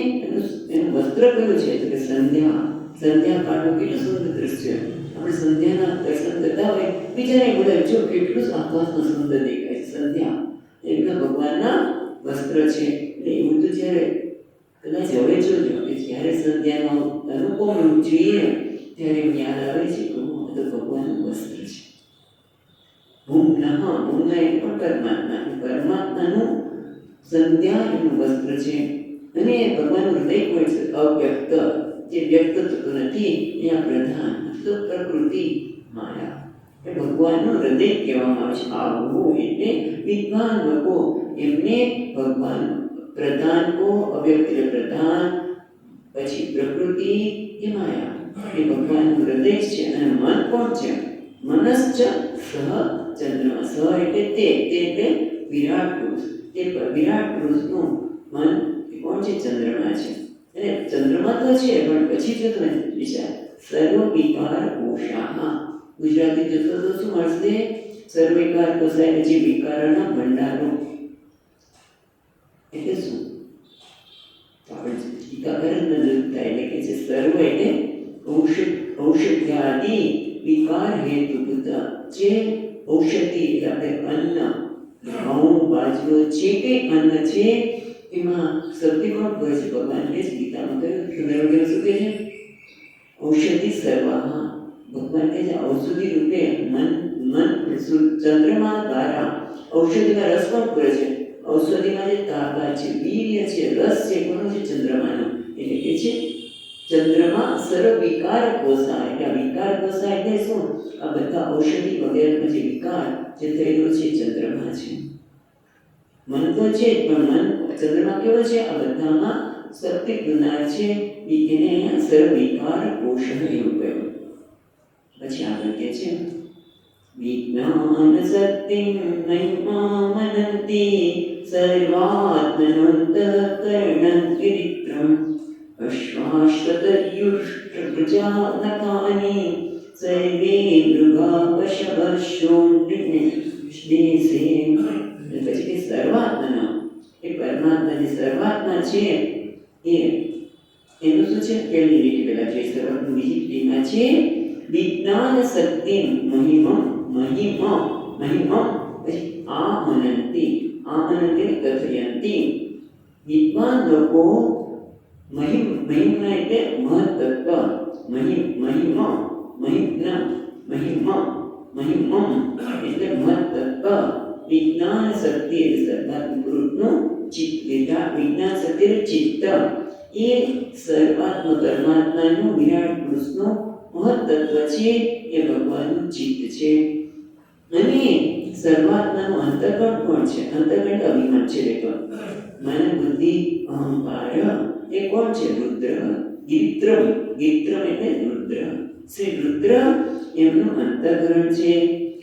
એનું વસ્ત્ર કયું છે? તો કે સંધ્યા. સંધ્યા કાળનું કેટલું સુંદર દૃશ્ય. આપણે સંધ્યાના દર્શન કરતા હોય વિચારે બોલાય જો કેટલું આકાશમાં સુંદર દેખાય. સંધ્યા એમના ભગવાનના વસ્ત્ર છે. એટલે એવું તો જ્યારે કદાચ હવે જોજો કે જ્યારે સંધ્યાનો અનુપમ રૂપ જોઈએ ત્યારે એમ યાદ આવે છે કે આ તો ભગવાનનું વસ્ત્ર છે. ભૂમ્નઃ, ભૂમ્ન એટલે પણ પરમાત્મા. પરમાત્માનું સંધ્યા એનું વસ્ત્ર છે. અને ભગવાનનું હૃદય કોઈ છે અવ્યક્ત, જે વ્યક્ત થતું નથી. અહીંયા પ્રધાન તો પ્રકૃતિ માયા એ ભગવાનનું હૃદય કહેવામાં આવે છે. આવું એટલે વિદ્વાન લોકો એમને ભગવાન પ્રધાન કો અવ્યક્ત એટલે પ્રધાન, પછી પ્રકૃતિ એ માયા એ ભગવાનનું હૃદય છે. અને મન કોણ છે? મનશ્ચ સહ ચંદ્રમા. સહ એટલે તે એટલે વિરાટ પુરુષ. તે વિરાટ પુરુષનું મન કોણ છે? ચંદ્રમા છે. એટલે ચંદ્રમા તો છે પણ પછી જો તમે વિચાર સર્વ વિકાર કોશાહ. ગુજરાતી જશો તો શું મળશે? સર્વિકાર કોષા એટલે જે વિકારોના ભંડારો. એટલે શું? આપણે ટીકાકર નજરતા એટલે કે છે સર્વ એટલે ઔષધ્યાદિ વિકાર હેતુભૂત. જે ઔષધિ એટલે આપણે અન્ન, ઘઉં, બાજરો જે કંઈ અન્ન છે એમાં શક્તિ કોણ કહે છે? ભગવાન કહે છે ગીતામાં કહ્યું વગેરે શું કહે છે? ઔષધિ સર્વાહ. ભગવાન કહે છે ઔષધિ રૂપે મન ચંદ્રમા દ્વારા ઔષધિમાં રસ કોણ કરે છે? ઔષધિમાં જે તાકાત છે, વીર્ય છે, રસ છે કોનો છે? ચંદ્રમાનો. એટલે કે છે ચંદ્રમા સર્વ વિકાર કોષા. એટલે વિકાર કોષા એટલે શું? આ બધા ઔષધિ વગેરેનો જે વિકાર જે થયેલો છે ચંદ્રમા છે. મન તો છે પણ મન ચંદ્રમા કેવો છે? આ બધામાં શક્તિ ગુનાર છે. એને અહીંયા સર્વ વિકાર કોષ એવું કહ્યું. પછી આગળ કહે છે વિજ્ઞાન શક્તિં મહિમામનંતિ સર્વાત્મનોંતઃકરણં ત્રિવિક્રમ અશ્વાશ્વતયુષ્ટપ્રજાનકાનિ સર્વે મૃગા પશવશોન્નિદેશે. પછી કે સર્વાત્મનો એ પરમાત્મા જે સર્વાત્મા છે એનું શું છે? પહેલી રીતે પહેલા જોઈએ સર્વાત્મા. બીજી રીતમાં છે વિજ્ઞાન શક્તિ મહિમમ. પછી આ અનંતિ કથયંતી. વિદ્વાન લોકો મહિમા એટલે મહત્તત્વ, મહિમા મહિમમ એટલે મહત્તત્વ વિજ્ઞાન શક્તિ સર્વાત્મ પુરુષનું ચિત્ત વિજ્ઞાન શક્તિ ચિત્ત એ સર્વાત્મ પરમાત્માનું વિરાટ પુરુષનું મહત્તત્વ છે, એ ભગવાનનું ચિત્ત છે. અને સર્વાત્માનું અંતર્ગણ કોણ છે? અંતર્ગણ અભિમાન છે. દેખો મન બુદ્ધિ અહંકાર એ કોણ છે? રુદ્ર. ગિત્રમ એટલે રુદ્ર. શ્રી રુદ્ર એમનું અંતર્ગ્રહણ છે.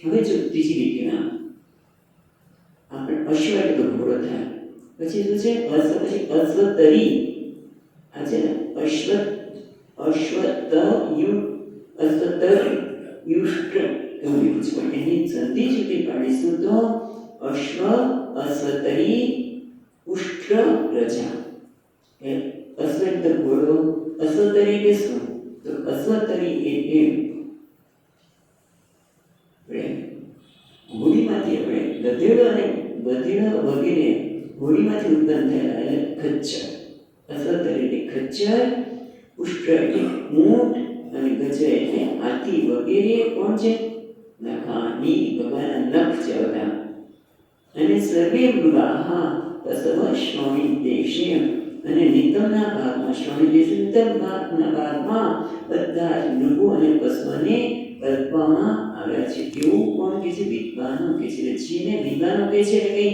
હવે જો ત્રીજી લીટીમાં આપણે અશ્વ એટલે ઘોડો થાય, પછી શું છે? પછી અશ્વતરી. આ છે ને અશ્વતર યુષ્ટ એવું લીધું છે, પણ એની સંધિ જુદી પાડીશું તો અશ્વ અશ્વતરી ઉષ્ટ્ર રજા. અશ્વ એટલે ઘોડો, અશ્વતરી એટલે શું? તો અશ્વતરી એટલે હોડીમાંથી આપણે ગધેડો વગેરે હોડીમાંથી ઉત્પન્ન થયેલા એટલે ખચ્ચર. અશ્વતરી એટલે ખચ્ચર, ઉષ્ટ્ર એટલે ઊંટ અને ગજ એટલે હાથી વગેરે કોણ છે? નખાની ભગવાનના નખ છે બધા. અને સર્વે મૃગાહા પસવ શ્રોણી દેશે અને નિતમના ભાગમાં શ્રોણી દેશે નિતમ ભાગમાં બધા જ મૃગો અને પશુઓને કલ્પવામાં આવ્યા છે. એવું કોણ કે છે? વિદ્વાનો કે છે. જીને વિદ્વાનો કહે છે એટલે કઈ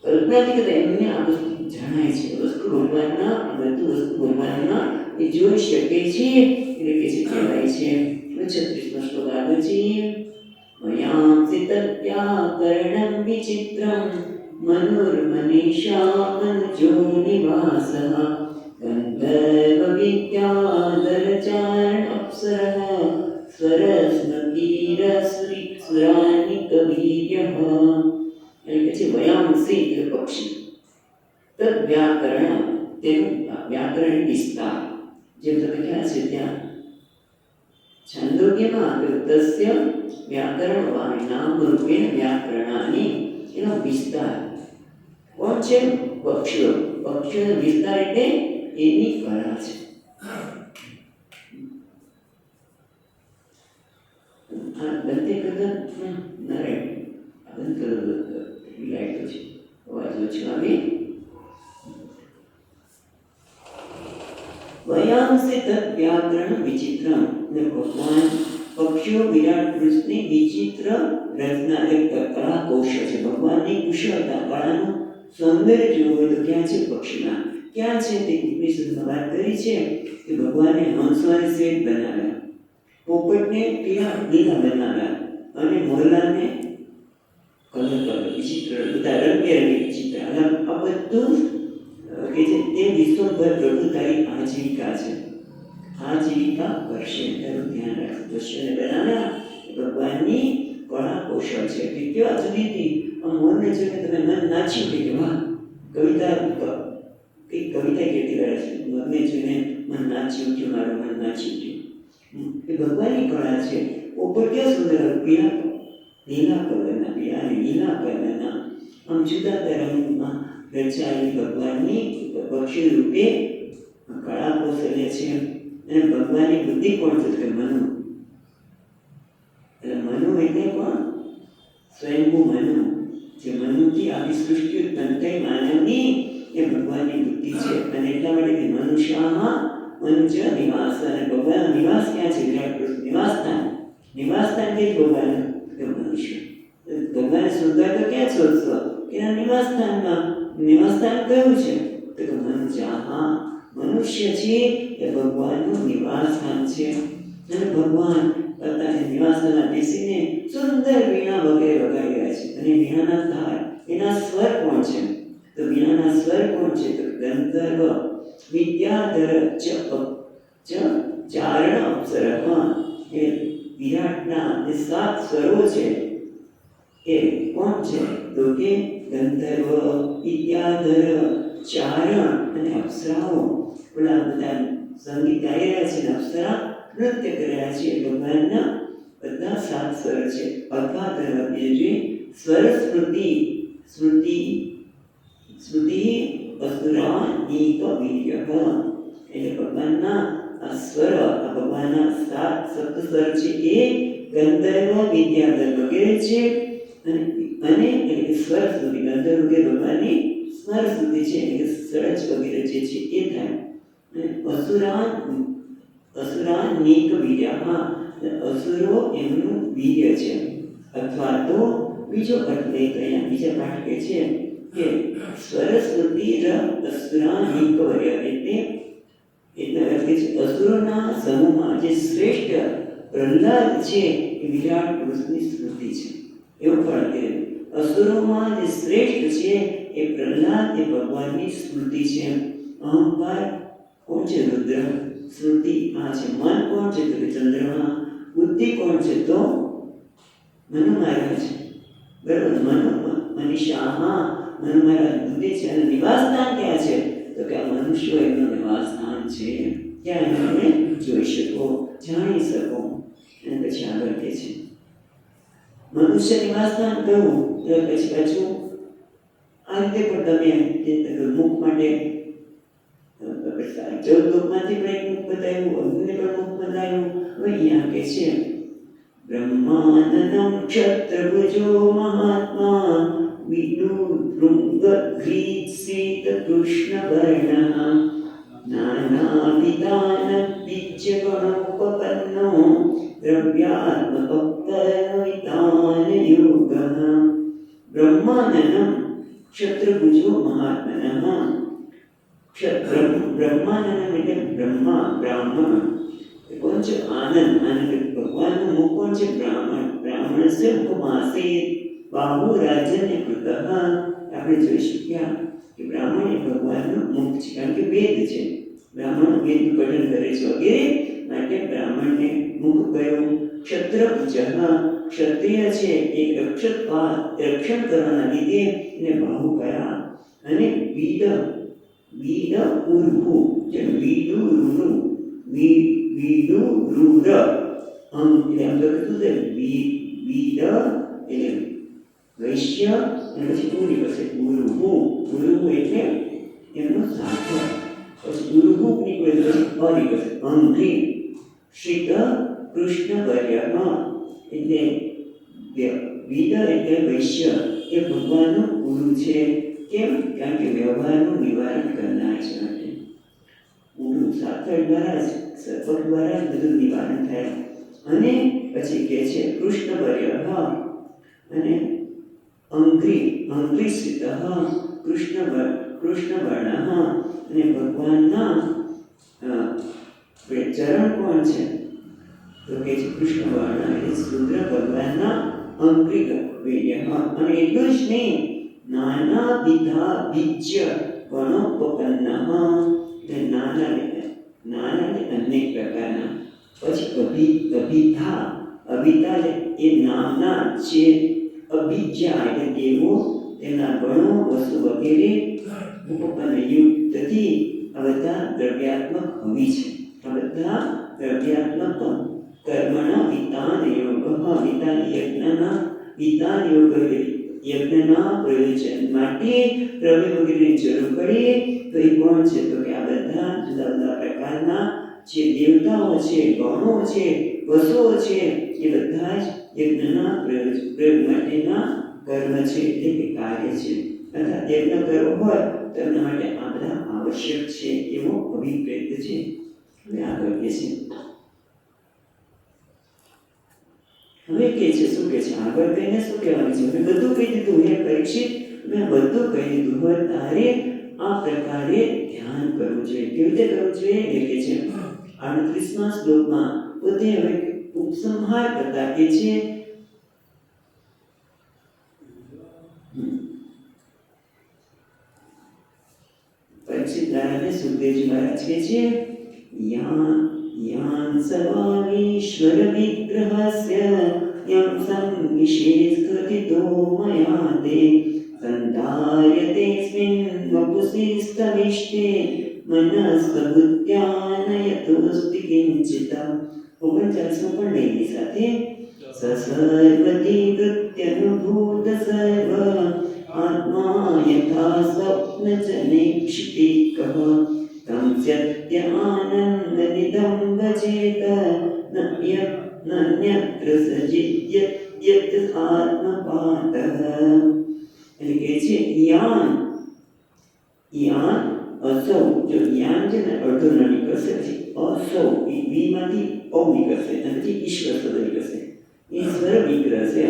કલ્પનાથી કે એમને આ વસ્તુ જણાય છે. વસ્તુ ભગવાનના બધું વસ્તુ ભગવાનના એ જોઈ શકે છે એટલે કે છે કહેવાય છે. 36મો શ્લોક આગળ છે. મયાંસી તત્યાકર્ણં વિચિત્રં મનુર્મનીષા મનુજો નિવાસઃ ગંધર્વ વિદ્યાધરચારણ અપ્સરઃ સ્વરસ્મતીરસુરાનિ કવીર્યઃ. એટલે કે છે વયાંસી એટલે પક્ષી, તદ વ્યાકરણ તેનું વ્યાકરણ વિસ્તાર. જેમ તમે ખ્યાલ છે ત્યાં છાંદોગ્યમાં આપ્યું તસ્ય વ્યાકરણ વાણિનામ રૂપેણ વ્યાકરણાની, એનો વિસ્તાર કોણ છે? પક્ષીઓ. પક્ષીઓનો વિસ્તાર એટલે એની કળા છે. આ બંને કદમ નારાયણ બંધ કરો લાઈટો છે, અવાજ ઓછો આવે. વયાંસી તદ વ્યાકરણ વિચિત્રમ. ભગવાન પક્ષીઓ વિરાટ પુરુષની વિચિત્ર રચના કળા કૌશલ છે. ભગવાનની કુશળતા કળાનું સૌંદર્ય જોવું હોય તો ક્યાં છે? પક્ષીમાં. ક્યાં છે? તે ઉપનિષદમાં વાત કરી છે કે ભગવાને હંસવાને શ્વેત બનાવ્યા, પોપટને લીલા બનાવ્યા અને મોરલાને કલર વિચિત્ર બધા રંગબેરંગી વિચિત્ર. આ બધું કે છે તે વિશ્વભર પ્રભુતાની આજીવિકા છે. આજીવિકા કરશે તેનું ધ્યાન રાખવું. દ્રશ્યને બનાવ્યા ભગવાનની કળા કૌશલ છે. કે કેવા જુદીથી આ મોરને જોઈને તમે મન નાચ્યું કે વાહ, કવિતા કંઈક કવિતા કેટલી કરે છે. મોરને જોઈને મન નાચ્યું કે મારું મન નાચ્યું કે એ ભગવાનની કળા છે. પોપટ ક્યાં સુંદર લીલા કલરના, પીળા અને લીલા કલરના આમ જુદા રંગમાં રચાયેલી ભગવાનની પક્ષી રૂપે કળા કૌશલ્ય છે. અને ભગવાનની બુદ્ધિ કોણ છે? કે મનુ. એટલે મનુ એટલે કોણ? સ્વયંભૂ મનુ. જે મનુથી આખી સૃષ્ટિ ઉત્પન્ન થઈ માનવની, એ ભગવાનની બુદ્ધિ છે. અને એટલા માટે મનુષ્યામાં મનુજ નિવાસ. અને ભગવાનનો નિવાસ ક્યાં છે? વિરાટ પુરુષ નિવાસસ્થાન. નિવાસસ્થાન કે ભગવાન કે મનુષ્ય. ભગવાન સુંદર તો ક્યાં શોધશો? કે નિવાસસ્થાનમાં. નિવાસસ્થાન કયું છે? તો કે મનુષ્યા. મનુષ્ય છે એ ભગવાનનું નિવાસસ્થાન છે. અને ભગવાન પોતાના નિવાસસ્થાનમાં બેસીને સુંદર વીણા વગેરે વગાડી રહ્યા છે. અને વીણાના તાર, એના સ્વર કોણ છે? તો વીણાના સ્વર કોણ છે? તો ગંધર્વ વિદ્યાધર ચારણ અપ્સરઃ. એ વિરાટના જે 7 સ્વરો છે એ કોણ છે? તો કે ગંધર્વ, વિદ્યાધર, ચારણ અને અપ્સરાઓ. પેલા બધા સંગીત ગાઈ રહ્યા છે, અપ્સરા નૃત્ય કરી રહ્યા છે. ભગવાનના બધા 7 સ્વર છે. અથવા ધર્મ જે સ્વર સ્મૃતિ અસુરાનિક વીર્યઃ. એટલે ભગવાનના આ સ્વર આ ભગવાનના 7 સ્વર છે એ ગંધર્વ વિદ્યાધર વગેરે છે અને સ્વર સુધી ગંધર્વ વગેરે ભગવાનની સ્વર સુધી છે એટલે સરસ વગેરે જે છે એ થાય. અસુરાનીક વીર્યમાં અસુરો એમનું વીર્ય છે અથવા તો બીજો અર્થ લઈ ગયા બીજા પાઠ કહે છે કે સરસ્વતી અસુરાનીક વર્ય એટલે અર્થ છે અસુરોના સમૂહમાં જે શ્રેષ્ઠ પ્રહલાદ છે એ વિરાટ પુરુષની સ્મૃતિ છે એવું પણ કે અસુરોમાં જે શ્રેષ્ઠ છે એ પ્રહલાદ એ ભગવાનની સ્મૃતિ છે. અહંકાર કોણ છે? રુદ્ર. સ્મૃતિ આ છે. મન કોણ છે? તો ચંદ્રમા. બુદ્ધિ કોણ છે? તો મનુ મહારાજ. બરાબર. મનીષા મનુ મહારાજ બુદ્ધિ છે. અને નિવાસ સ્થાન ક્યાં છે? તો કે આ મનુષ્યો એમનું નિવાસ સ્થાન છે. ત્યાં તમે જોઈ શકો, જાણી શકો. અને પછી આગળ કે છે મનુષ્ય નિવાસ સ્થાન કયું? પછી પાછું આ રીતે પણ તમે મુખ માટે 14 લોકમાંથી પણ એક મુખ બતાવ્યું, અગ્નિને પણ મુખ બતાવ્યું. હવે અહીંયા કે છે બ્રહ્માનંદમ ક્ષત્રભુજો મહાત્મા વિદુૃંગઘ્રીત્સિત કૃષ્ણવર્ણઃ નાનાવિધાન બીજ્ય ગણોપપન્નો દ્રવ્યાત્મકર્મવિતાન યોગઃ. બ્રહ્માનંદમ ક્ષત્રભુજો મહાત્મનઃ. બ્રહ્માનંદ એટલે બ્રહ્મા બ્રાહ્મણ કોણ છે? આનંદ ભગવાનનું મુખ કોણ છે? બ્રાહ્મણ સે મુખમાસે બાહુ રાજન્ય કૃતઃ. આપણે જોઈ શક્યા કે બ્રાહ્મણ એ ભગવાનનું મુખ છે કારણ કે વેદ છે. બ્રાહ્મણ વેદનું પઠન કરે છે વગેરે માટે બ્રાહ્મણને મુખ કયો? ક્ષત્રભુજ ક્ષત્રિય છે એ રક્ષણ કરવાના લીધે એને બાહુ કયા. અને વિદ ઉર્હુ જે વિદુરુર એટલે આમ લખ્યું છે વિદ એટલે વૈશ્ય અને પછી ઉરી પાસે ઉર્હુ એટલે એમનો સાધુ. પછી ઉર્હુ નીકળે પછી અરી પાસે અંગ્રી શ્રીત કૃષ્ણવર્ય એટલે વિદ એટલે વૈશ્ય એ ભગવાનનું ગુરુ છે. કેમ? કારણ કે વ્યવહારનું નિવારણ કરનાર છે માટે ગુરુ સાકર દ્વારા સપોર્ટ દ્વારા બધું નિવારણ થાય. અને પછી કે છે કૃષ્ણવર્ય અને અંગ્રીસિત કૃષ્ણવર્ણ અને ભગવાનના ચરણ કોણ છે? તો કે છે કૃષ્ણવર્ણ એટલે રુદ્ર ભગવાનના અંગ્રિક વીર્ય. અને એટલું જ નહીં નાના વિધા બીજ્ય ગણોપપન્ન એટલે નાના અનેક પ્રકારના. પછી અભિતા એ નામના છે. અભિજ્યા એટલે દેવો તેના ગણો વસ્તુ વગેરે ઉપપન્ન યુક્તથી આ બધા દ્રવ્યાત્મક હવી છે. આ બધા દ્રવ્યાત્મક કર્મના વિતાન યોગ વિતાન યોગ યજ્ઞના પ્રયોજન માટે દ્રવ્ય વગેરેની જરૂર પડે તો એ કોણ છે? તો કે આ બધા જુદા જુદા પ્રકારના જે દેવતાઓ છે, ગણો છે, વસુઓ છે એ બધા જ યજ્ઞના પ્રયોગ માટેના કર્મ છે એટલે કે કાર્ય છે. અર્થાત યજ્ઞ કરવો હોય તો એમના માટે આ બધા આવશ્યક છે એવો અભિપ્રેત છે. હવે આગળ કે છે હવે કે છે શું કે છે આગળ કહીને શું કહેવાનું છે? મેં બધું કહી દીધું. હે પરીક્ષિત, મેં બધું કહી દીધું હોય તારે આ પ્રકારે ધ્યાન કરવું જોઈએ. કેવી રીતે કરવું જોઈએ એ કે છે 38મા શ્લોકમાં પોતે હવે ઉપસંહાર કરતા કે છે પરીક્ષિત મહારાજને સુખદેવજી મહારાજ કહે છે યાન સર્વામીશ્વર વિગ્રહસ્ય યમ સંવિશેષકૃતિતો મયા તે સંધાર્યતેસ્મિન વપુષિ સ્તવિષ્ટે મનસ્કબુદ્ધ્યાનયતોસ્તિ કિંચિતં. 39 પણ લઈની સાથે સસર્વધિવૃત્યનુભૂત સર્વ આત્મા યથા સ્વપ્ન જનેક્ષિતિકઃ तं सत्यानन्दनिदं भजेत नन्यत्र सजित्य यत् आत्मपातः. એટલે કે છે યાન અસૌ, જો યાન છે ને અડધો ન નીકળશે, પછી અસૌ વીમાંથી ઔ નીકળશે અને પછી ઈશ્વર શબ્દ નીકળશે. ઈશ્વર વિગ્રહ છે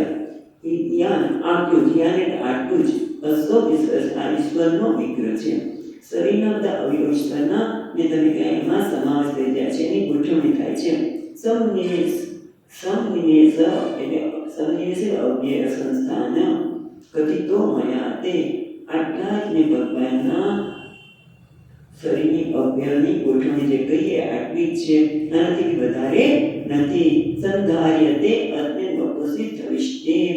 યાન, આટલું જ યાન એટલે આટલું જ. અસૌ ઈશ્વર, આ ઈશ્વરનો વિગ્રહ છે. શરીરના બધા અવયવ ઈશ્વરના ને તમે કહ્યા એમાં સમાવેશ થઈ જાય છે, એની ગોઠવણી થાય છે. સમનિવેશ એટલે સમનિવેશ અવ્યય સંસ્થાન કથિતો મયા તે, આટલા જ ને ભગવાનના શરીરની અવયવની ગોઠવણી જે કહીએ આટલી જ છે, આનાથી વધારે નથી. સંધાર્યતે અત્યંત વપુષિત ભવિષ્યે.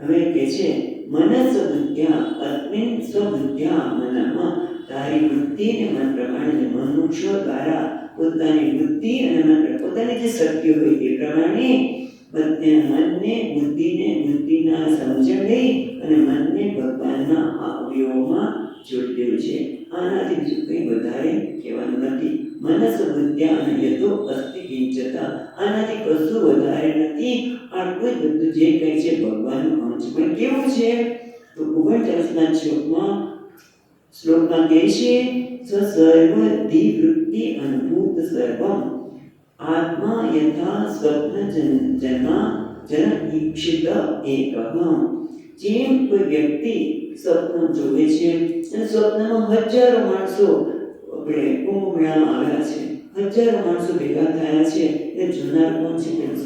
હવે કે છે મનસ બુદ્ધ્યા અસ્મિન સ્વબુદ્ધ્યા મનમાં, તારી બુદ્ધિ અને મન પ્રમાણે મનુષ્યો દ્વારા પોતાની બુદ્ધિ અને મન પોતાની જે શક્તિ હોય એ પ્રમાણે મનને બુદ્ધિના સમજણ લઈ અને મનને ભગવાનના અવયવોમાં જોડ્યું છે. આનાથી બીજું કંઈ વધારે કહેવાનું નથી. મનસ બુદ્ધ્યા અને યતો અસ્તિ કિંચતા, આનાથી કશું વધારે નથી. આટલું જ બધું જે કંઈ છે ભગવાનનું અંશ. પણ કેવું છે તો 39ના શ્લોકમાં કહે છે સર્વધિવૃત્તિ અનુભૂત સર્વમ આત્મા યથા સ્વપ્ન જન ઈક્ષિત એકઃ. જેમ કોઈ વ્યક્તિ સ્વપ્ન જોવે છે અને સ્વપ્નમાં હજારો માણસો આપણે કુંભ મેળામાં આવ્યા છે, હજારો માણસો ભેગા થયા છે, એ જોનાર કોણ છે? તેનું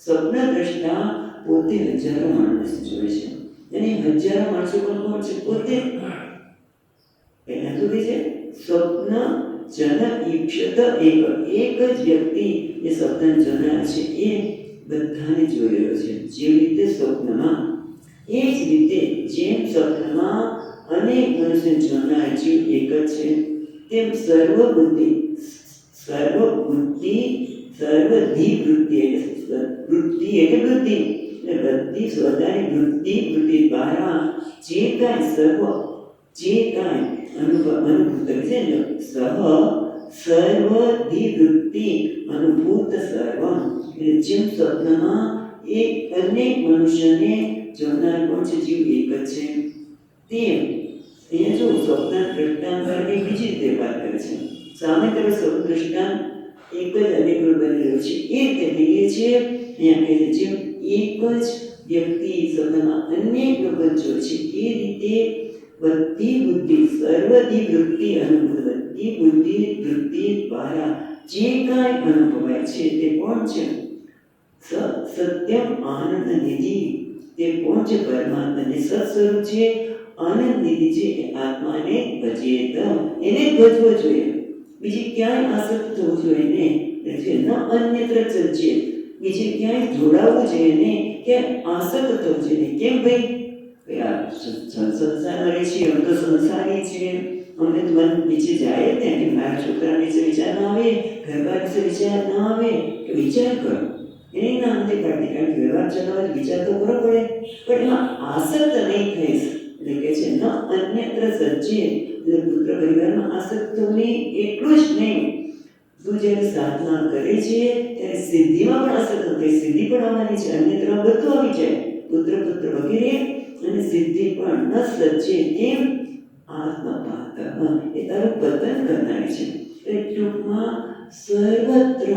સ્વપ્નદ્રષ્ટા પોતે હજારો માણસ જોવે છે અને હજારો માણસો પણ કોણ છે? પોતે. એના શું કહે છે? સ્વપ્ન જન ઈક્ષત એક જ વ્યક્તિ એ સ્વપ્ન જોનાર છે એ બધાને જોઈ રહ્યો છે. જેવી રીતે સ્વપ્નમાં, એ જ રીતે જેમ સ્વપ્નમાં અનેક મનુષ્ય જોનાર જીવ એક જ છે, તેમ સર્વધિવૃત્તિ વૃત્તિ એટલે બુદ્ધિ એટલે બધી સ્વતાની વૃત્તિ દ્વારા જે કાંઈ અનુભૂત છે ને સર્વધિવૃત્તિ અનુભૂત સર્વમ, એટલે જેમ સ્વપ્નમાં એક અનેક મનુષ્યને જોનાર કોણ છે? જીવ એક જ છે. તેમ અહીંયા જો સ્વપ્ન દ્રષ્ટાંત કરવી બીજી રીતે વાત કરે છે. સામે તરફ સ્વપ્ન દ્રષ્ટાંત એક જ અનેક રૂપ બની રહ્યો છે એ રીતે કહીએ છીએ. અહીંયા કહે છે જેમ એક જ વ્યક્તિ સ્વપ્નમાં અનેક લોકો જોવે છે એ રીતે બધી બુદ્ધિ સર્વધિવૃત્તિ અનુભૂત, બધી બુદ્ધિ વૃત્તિ દ્વારા જે કાંઈ અનુભવાય છે તે કોણ છે? સત્યમ આનંદ નિધિ, તે કોણ છે? પરમાત્મા જે સત્સ્વરૂપ છે, આનંદ નિધિ છે, એ આત્માને ભજેત, એને ભજવો જોઈએ. બીજી ક્યાંય આસક્ત થવું જોઈએ ને, ન અન્યત્ર ચર્ચે, બીજે ક્યાંય જોડાવવું જોઈએ ને, ક્યાંય આસક્ત થવું જોઈએ. કેમ ભાઈ? સંસારમાં રહે છે, અમે તો સંસારી છીએ, અમને તો મન નીચે જાય જ ને કે મારા છોકરા વિશે વિચાર ના આવે, ઘરબાર વિશે વિચાર ના આવે કે વિચાર કરો. એની ના અંતે કાઢી, કારણ કે વ્યવહાર ચલાવવા વિચાર તો કરવો પડે, પણ એમાં આસક્ત નહીં થઈશ. એટલે કે છે ન અન્યત્ર સજ્જે, એટલે પુત્ર પરિવારમાં આસક્ત થવું એટલું જ નહીં. તું જ્યારે સાધના કરે છે ત્યારે સિદ્ધિમાં પણ આસક્ત થઈ, સિદ્ધિ પણ આવવાની છે, અન્યત્ર બધું આવી જાય, પુત્ર વગેરે અને સિદ્ધિ પણ ન સજ્જે તેમ આત્મપાત, એ તારું પતન કરનારી છે. એટલે ટૂંકમાં સર્વત્ર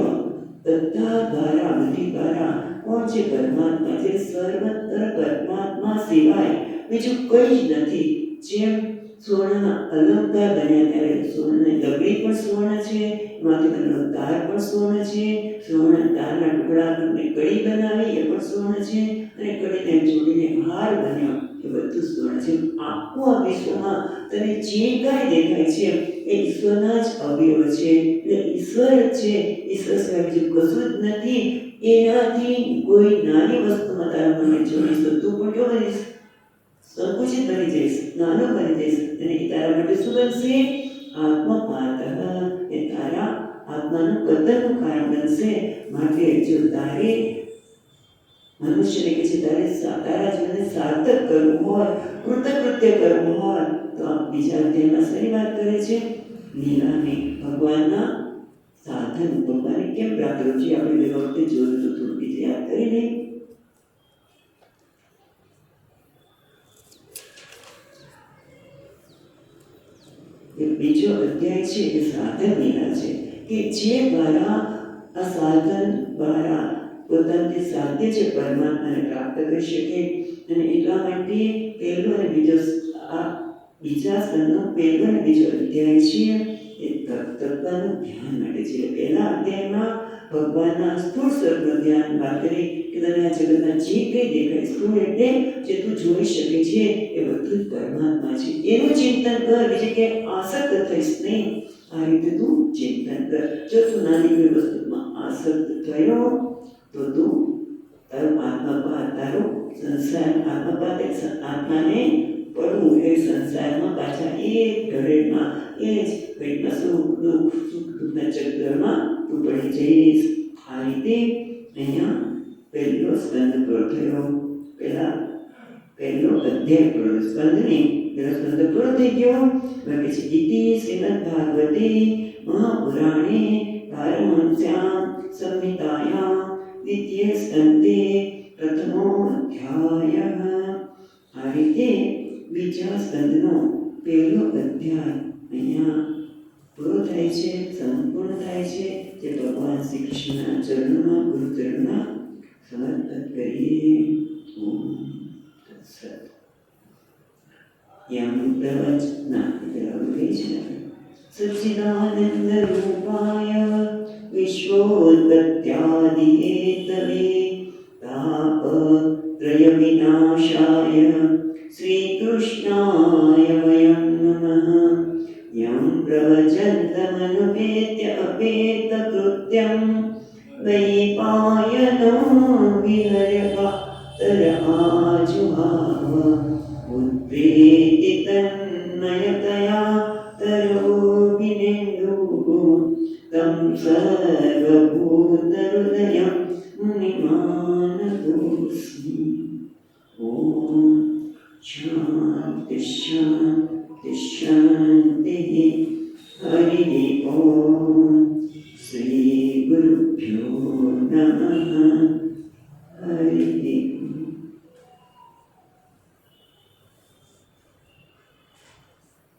બધા દ્વારા, બધી દ્વારા કોણ છે? પરમાત્મા છે. સર્વત્ર પરમાત્મા સિવાય બીજું કંઈ જ નથી. જેમ સુવર્ણના અલંકાર બન્યા ત્યારે સુવર્ણની લકડી પણ સુવર્ણ છે, એમાંથી બનેલો તાર પણ સુવર્ણ છે, સુવર્ણ તારના ટુકડા કડી બનાવી એ પણ સુવર્ણ છે, અને કડીને જોડીને હાર બન્યો એ બધું સુવર્ણ છે. આખું આ વિશ્વમાં તને જે કાંઈ દેખાય છે એ ઈશ્વરના જ અવયવ છે. એટલે ઈશ્વર છે, ઈશ્વર સિવાય બીજું કશું જ નથી. એનાથી કોઈ નાની વસ્તુમાં તારા મને જોડીશ તો તું પણ કેવો બનીશ? સંકુચિત બની જઈશ, નાનો બની જઈશ. અને એ તારા માટે શું બનશે? આત્મપાત, એ તારા આત્માનું પતનનું કારણ બનશે. માટે જો તારે મનુષ્યને કે છે તારા જીવનને સાર્થક કરવું હોય, કૃતકૃત્ય કરવું હોય, તો આ બીજા અધ્યાયમાં શેની વાત કરે છે? લીલાને ભગવાનના સાધન ભગવાને કેમ પ્રાપ્ત કર્યું છે આપણે બે વખતે જોયું તો થોડું બીજું યાદ કરી લઈએ. બીજો અધ્યાય છે એ સાધન લીલા છે કે જે દ્વારા આ સાધન દ્વારા પોતાને સાધ્ય છે પરમાત્માને પ્રાપ્ત કરી શકે. અને એટલા માટે પહેલો અને બીજો આ બીજા સ્તરનો પહેલો અને બીજો અધ્યાય છે એ તત્વનું ધ્યાન માટે છે. પહેલા અધ્યાયમાં ભગવાનના સ્થૂળ સ્વરૂપનું ધ્યાન વાત કરી કે તને આ જગતના જે કંઈ દેખાય સ્થૂળ એટલે જે તું જોઈ શકે છે એ બધું જ પરમાત્મા છે એનું ચિંતન કર. બીજે કે આસક્ત થઈશ નહીં. આ રીતે તું ચિંતન કર. જો તું નાની કોઈ વસ્તુમાં આસક્ત થયો તો તું તારો આત્મા તારો સંસાર આત્માને પડવું એ સંસારમાં પાછા એ ઘરેમાં એ જ ઘડીમાં સુખ દુઃખના ચક્રમાં તું પડી જઈશ. આ રીતે અહીંયા પહેલો સ્કંદ પૂરો થયો. પહેલો અધ્યાય પૂરો સ્કંદ નહીં પહેલો સ્કંદ પૂરો થઈ ગયો. બાકી છે ઇતિ શ્રીમદ ભાગવતે મહાપુરાણે પારમહંસ્યામ સંહિતાયામ દ્વિતીય સ્કંદે પ્રથમો અધ્યાયઃ. આ રીતે બીજા સ્કંદનો પહેલો અધ્યાય અહીંયા પૂરો થાય છે, સંપૂર્ણ થાય છે. જે ભગવાન શ્રી કૃષ્ણના ચરણોમાં ગુરુચરણમાં સમર્પિત કરીએ. ઓમ તત્સત. યમ પ્રવચના સચ્ચિદાનંદ રૂપાય વિશ્વોત્પત્યાદિહેતવે તાપત્રય વિનાશાય શ્રીકૃષ્ણાય વયં નમઃ. યં પ્રવચन्तમનુપેત્ય અપેતકૃત્યં વૈપાયનો વિહર્યકાતર આજુહાવ. ઉદ્વેતિ તન્મયતયા તરોऽપિનેन्दુः तं સર્વભૂતહૃદયં મુનિમાનતોऽસ્મि. ઓમ શાંતિ શાંતિ શાંતિઃ. હરિ ઓમ. શ્રી ગુરુભ્યો નમઃ.